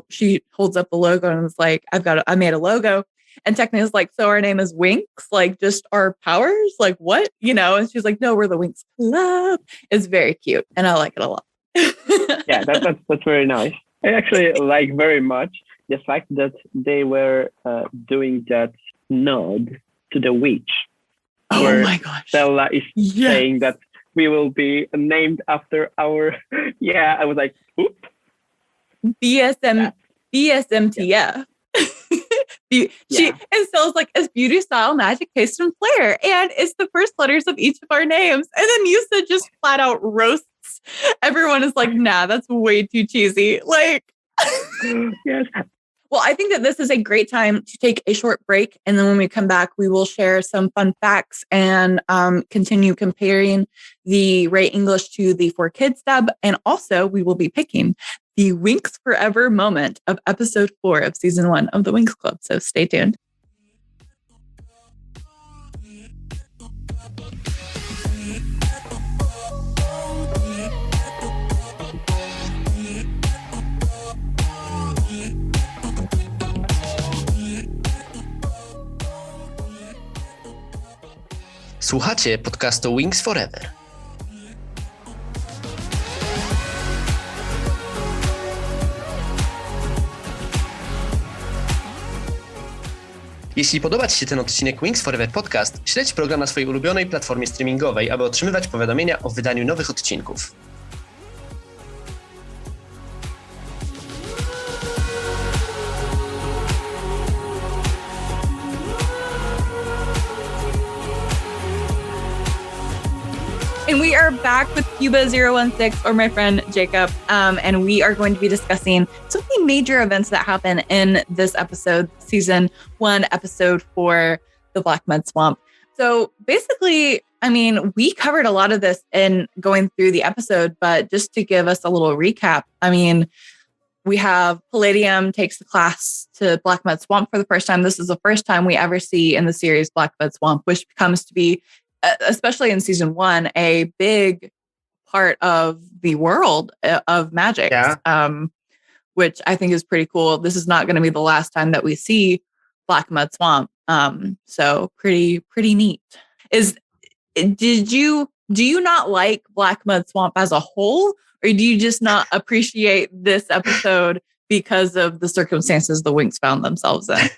she holds up the logo and is like, I made a logo. And Techna is like, so our name is Winx, like just our powers, like what? And she's like, no, we're the Winx Club. It's very cute. And I like it a lot. Yeah, that's very nice. I actually like very much the fact that they were doing that nod to the witch. Oh my gosh. Stella is saying that we will be named after our. Yeah, I was like, oop. BSMTF. And Stella's like, it's beauty, style, magic, taste, and flair. And it's the first letters of each of our names. And then Yusa just flat out roasts. Everyone is like, nah, that's way too cheesy. Like, Yes. Well, I think that this is a great time to take a short break. And then when we come back, we will share some fun facts and continue comparing the Ray English to the 4Kids dub. And also, we will be picking the Winx Forever moment of episode 4 of season 1 of the Winx Club. So stay tuned. Słuchacie podcastu Winx Forever. Jeśli podoba Ci się ten odcinek Winx Forever Podcast, śledź program na swojej ulubionej platformie streamingowej, aby otrzymywać powiadomienia o wydaniu nowych odcinków. And we are back with Cuba016, or my friend Jacob, and we are going to be discussing some of the major events that happen in this episode, season 1, episode 4, the Blackmud Swamp. So basically, I mean, we covered a lot of this in going through the episode, but just to give us a little recap, I mean, we have Palladium takes the class to Blackmud Swamp for the first time. This is the first time we ever see in the series Blackmud Swamp, which becomes to be, especially in season 1, a big part of the world of magic, which I think is pretty cool. This is not going to be the last time that we see Blackmud Swamp. So pretty neat. Do you not like Blackmud Swamp as a whole, or do you just not appreciate this episode because of the circumstances the Winx found themselves in?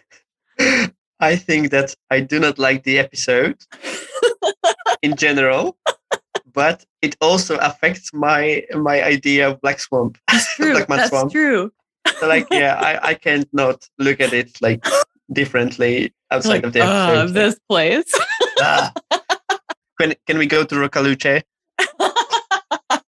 I think that I do not like the episode in general, but it also affects my idea of Black Swamp. That's true. Swamp. True. So I can't not look at it like differently outside of the episode. This place. Can we go to Rocaluce?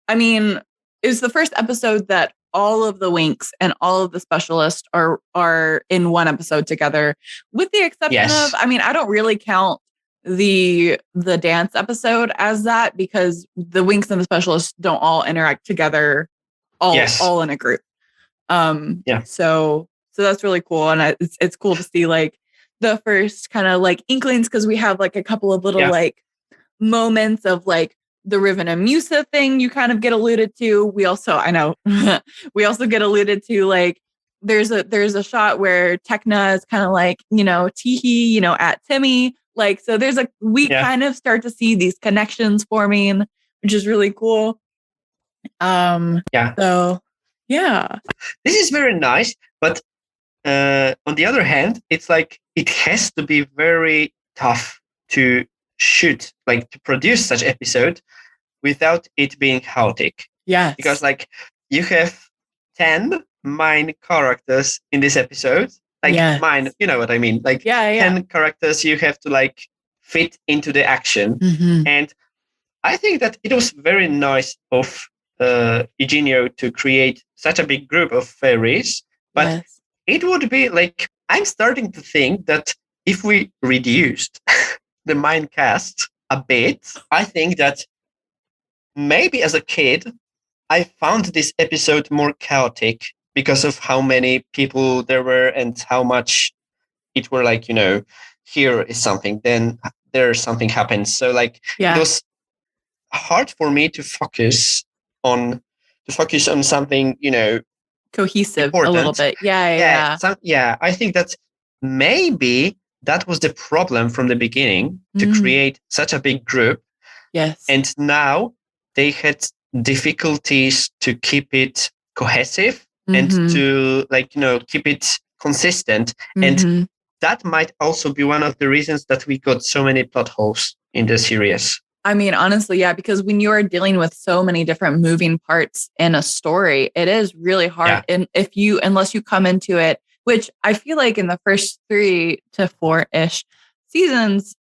I mean, it's the first episode that all of the Winx and all of the specialists are in one episode together, with the exception of, I mean, I don't really count the dance episode as that, because the Winx and the specialists don't all interact together all in a group. So that's really cool. And it's cool to see like the first kind of like inklings, because we have like a couple of little like moments of like the Riven and Musa thing you kind of get alluded to. We also get alluded to, like, there's a shot where Tekna is kind of like, teehee, at Timmy. Like, so we kind of start to see these connections forming, which is really cool. So this is very nice, but on the other hand, it's like it has to be very tough to shoot, like to produce such episode without it being chaotic. Yes. Because like you have 10 main characters in this episode. Like mine, you know what I mean? Like 10 characters you have to like fit into the action. Mm-hmm. And I think that it was very nice of Eugenio to create such a big group of fairies. But it would be like, I'm starting to think that if we reduced the main cast a bit, I think that maybe as a kid, I found this episode more chaotic because of how many people there were and how much it were like, here is something, then there's something happens. So like it was hard for me to focus on something, cohesive important. A little bit. I think that maybe that was the problem from the beginning, to create such a big group. Yes. And now they had difficulties to keep it cohesive and to keep it consistent. And that might also be one of the reasons that we got so many plot holes in the series. I mean, honestly, yeah, because when you are dealing with so many different moving parts in a story, it is really hard. And unless you come into it, which I feel like in the first 3 to 4-ish seasons,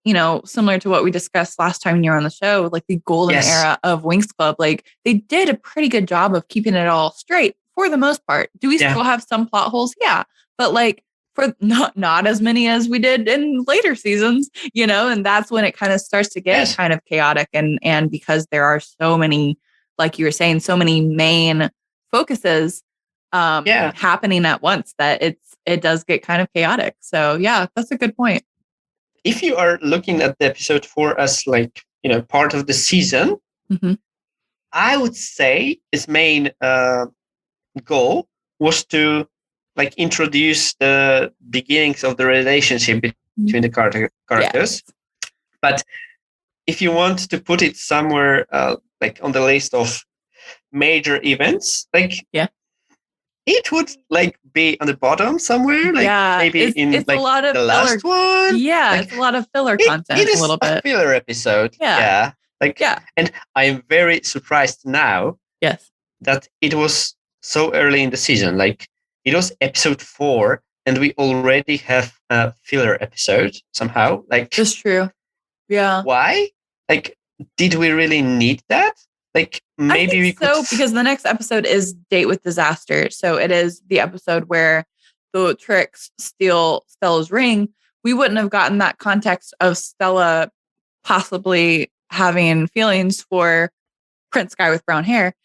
similar to what we discussed last time you were on the show, like the golden era of Winx Club, like they did a pretty good job of keeping it all straight for the most part. Do we still have some plot holes? Yeah. But like, for not as many as we did in later seasons, and that's when it kind of starts to get kind of chaotic. And because there are so many, like you were saying, so many main focuses happening at once that it does get kind of chaotic. So yeah, that's a good point. If you are looking at the episode 4 as like, part of the season, I would say its main goal was to like introduce the beginnings of the relationship between the characters. Yes. But if you want to put it somewhere like on the list of major events, like it would like be on the bottom somewhere, like maybe it's like a lot of the last one. Yeah, like, it's a lot of filler content. It is a little bit filler episode. Yeah. And I am very surprised now. Yes. That it was so early in the season. Like it was episode 4, and we already have a filler episode somehow. Like that's true. Yeah. Why? Like, did we really need that? Like maybe we could. Because the next episode is Date with Disaster. So it is the episode where the Trix steal Stella's ring. We wouldn't have gotten that context of Stella possibly having feelings for Prince Guy with brown hair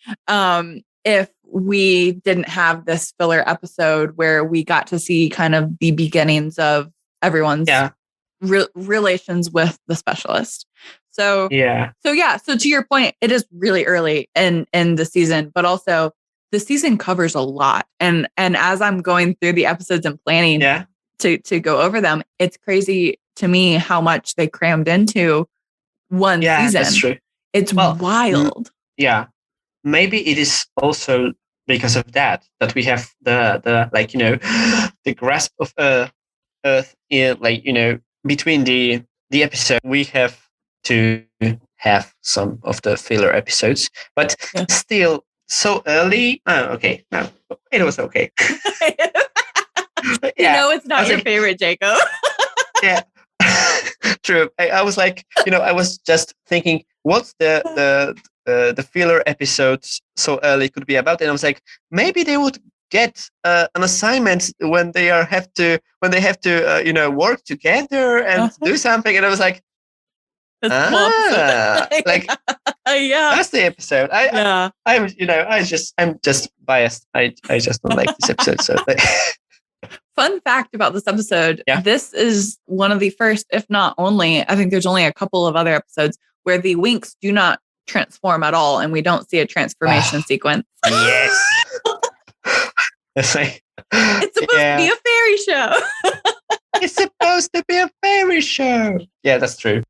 if we didn't have this filler episode where we got to see kind of the beginnings of everyone's relations with the specialist. So So to your point, it is really early in the season, but also the season covers a lot. And as I'm going through the episodes and planning to go over them, it's crazy to me how much they crammed into one season. That's true. It's wild. Maybe it is also because of that we have the like, the grasp of Earth in, like, between the episode. We have to have some of the filler episodes, but still so early. Oh, okay. No, it was okay. It's not your favorite, Jacob. True. I was like, I was just thinking, what's the filler episodes so early could be about, and I was like, maybe they would get an assignment when they have to work together and do something, and I was like, like that's the episode. I'm just biased. I just don't like this episode. So. Fun fact about this episode, this is one of the first, if not only, I think there's only a couple of other episodes where the Winx do not transform at all, and we don't see a transformation sequence. Yes. It's supposed to be a fairy show. It's supposed to be a fairy show. Yeah, that's true.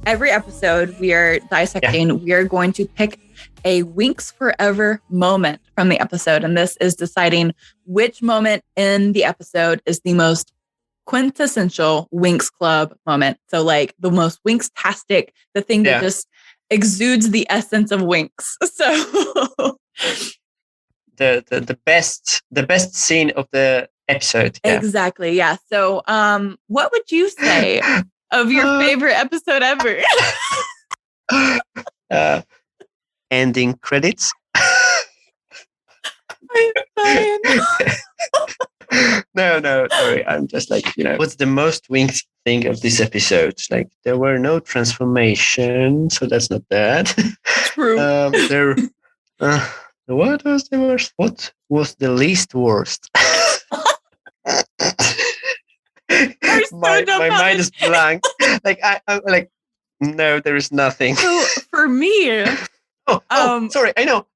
Every episode we are dissecting, we are going to pick a Winx Forever moment from the episode. And this is deciding which moment in the episode is the most quintessential Winx Club moment. So like the most Winx-tastic, the thing that just exudes the essence of Winx. So the best scene of the episode. Exactly. Yeah. So what would you say of your favorite episode ever? Ending credits. I'm No, sorry. I'm just like, what's the most Winx thing of this episode? Like, there were no transformation, so that's not bad. True. What was the worst? What was the least worst? My mind is blank. Like I'm like, no, there is nothing. So for me, sorry, I know.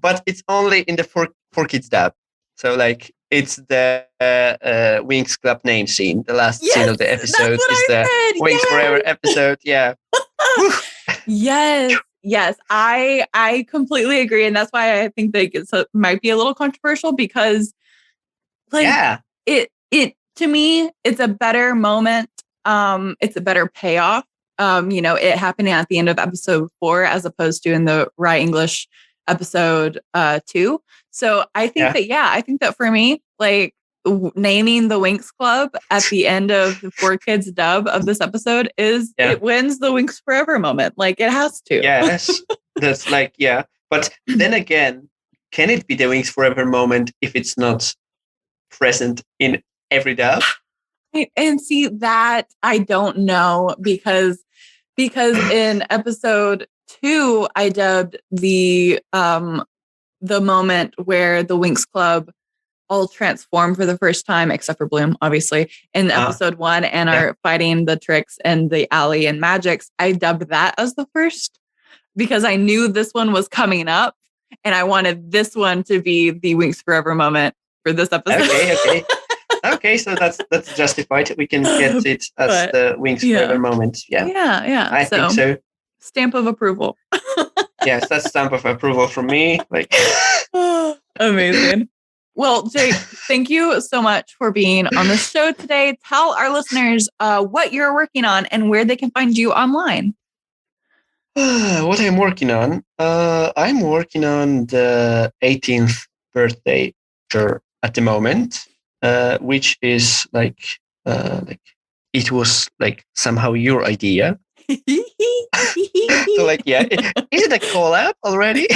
But it's only in the four kids dub. So like, it's the Winx Club name scene. The last scene of the episode is the Winx Forever episode. Yeah. Yes. Yes, I completely agree. And that's why I think that it might be a little controversial because it to me, it's a better moment. It's a better payoff. It happening at the end of episode 4 as opposed to in the Right English episode 2. So I think I think that for me, like naming the Winx Club at the end of the 4Kids dub of this episode it wins the Winx Forever moment. Like it has to. Yes, that's like, But then again, can it be the Winx Forever moment if it's not present in every dub? And see that I don't know because in episode 2 I dubbed the moment where the Winx Club all transform for the first time, except for Bloom, obviously, in episode 1 and are fighting the Trix and the Alley and Magics. I dubbed that as the first because I knew this one was coming up and I wanted this one to be the Winx Forever moment for this episode. Okay, so that's justified. We can get it as the Winx Forever moment. Yeah. I think so. Stamp of approval. Yes, that's stamp of approval from me. Like, amazing. Well, Jake, thank you so much for being on the show today. Tell our listeners what you're working on and where they can find you online. What I'm working on? I'm working on the 18th birthday tour at the moment. Which is like it was like somehow your idea. So like, is it a collab already?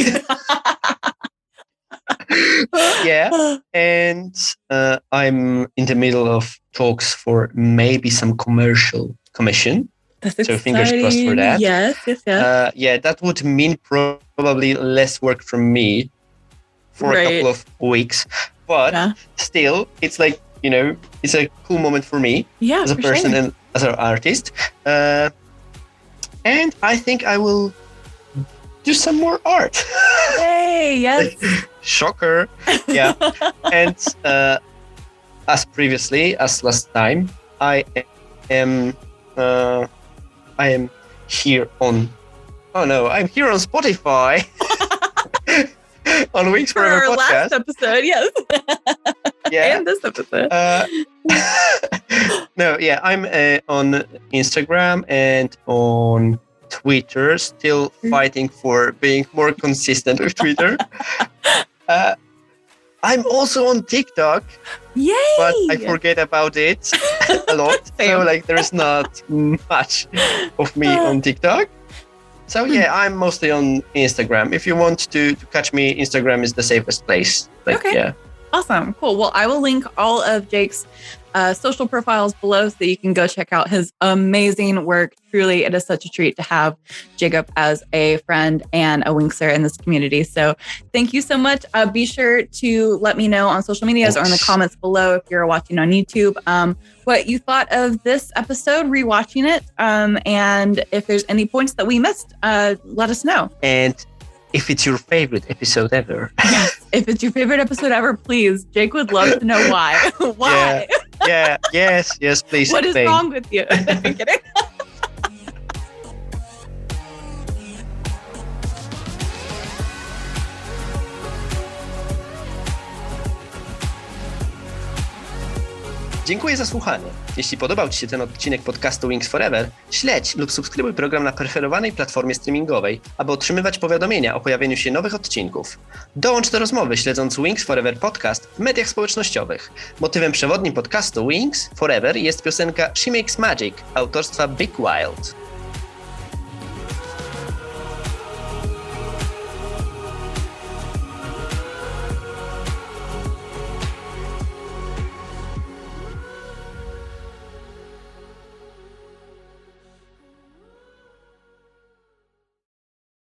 And I'm in the middle of talks for maybe some commercial commission. That's so exciting. Fingers crossed for that. Yes. That would mean probably less work from me for a couple of weeks. But still, it's like, it's a cool moment for me as a person and as an artist. And I think I will do some more art. Hey, yes. Shocker. Yeah. And as last time, I am here on... Oh no, I'm here on Spotify. On Winx Forever For our Podcast. last episode, yes. And this episode. I'm on Instagram and on Twitter, still fighting for being more consistent with Twitter. I'm also on TikTok. Yay! But I forget about it a lot. So like there's not much of me on TikTok. So I'm mostly on Instagram. If you want to catch me, Instagram is the safest place. Awesome. Cool. Well, I will link all of Jake's social profiles below so that you can go check out his amazing work. Truly, it is such a treat to have Jacob as a friend and a Winxer in this community. So thank you so much. Be sure to let me know on social medias or in the comments below if you're watching on YouTube what you thought of this episode, rewatching it. And if there's any points that we missed, let us know. And if it's your favorite episode ever. Yes, if it's your favorite episode ever, please. Jake would love to know why. Why? Yes, please. What is wrong with you? I'm kidding. Dziękuję za słuchanie. Jeśli podobał Ci się ten odcinek podcastu Winx Forever, śledź lub subskrybuj program na preferowanej platformie streamingowej, aby otrzymywać powiadomienia o pojawieniu się nowych odcinków. Dołącz do rozmowy śledząc Winx Forever Podcast w mediach społecznościowych. Motywem przewodnim podcastu Winx Forever jest piosenka She Makes Magic autorstwa Big Wild.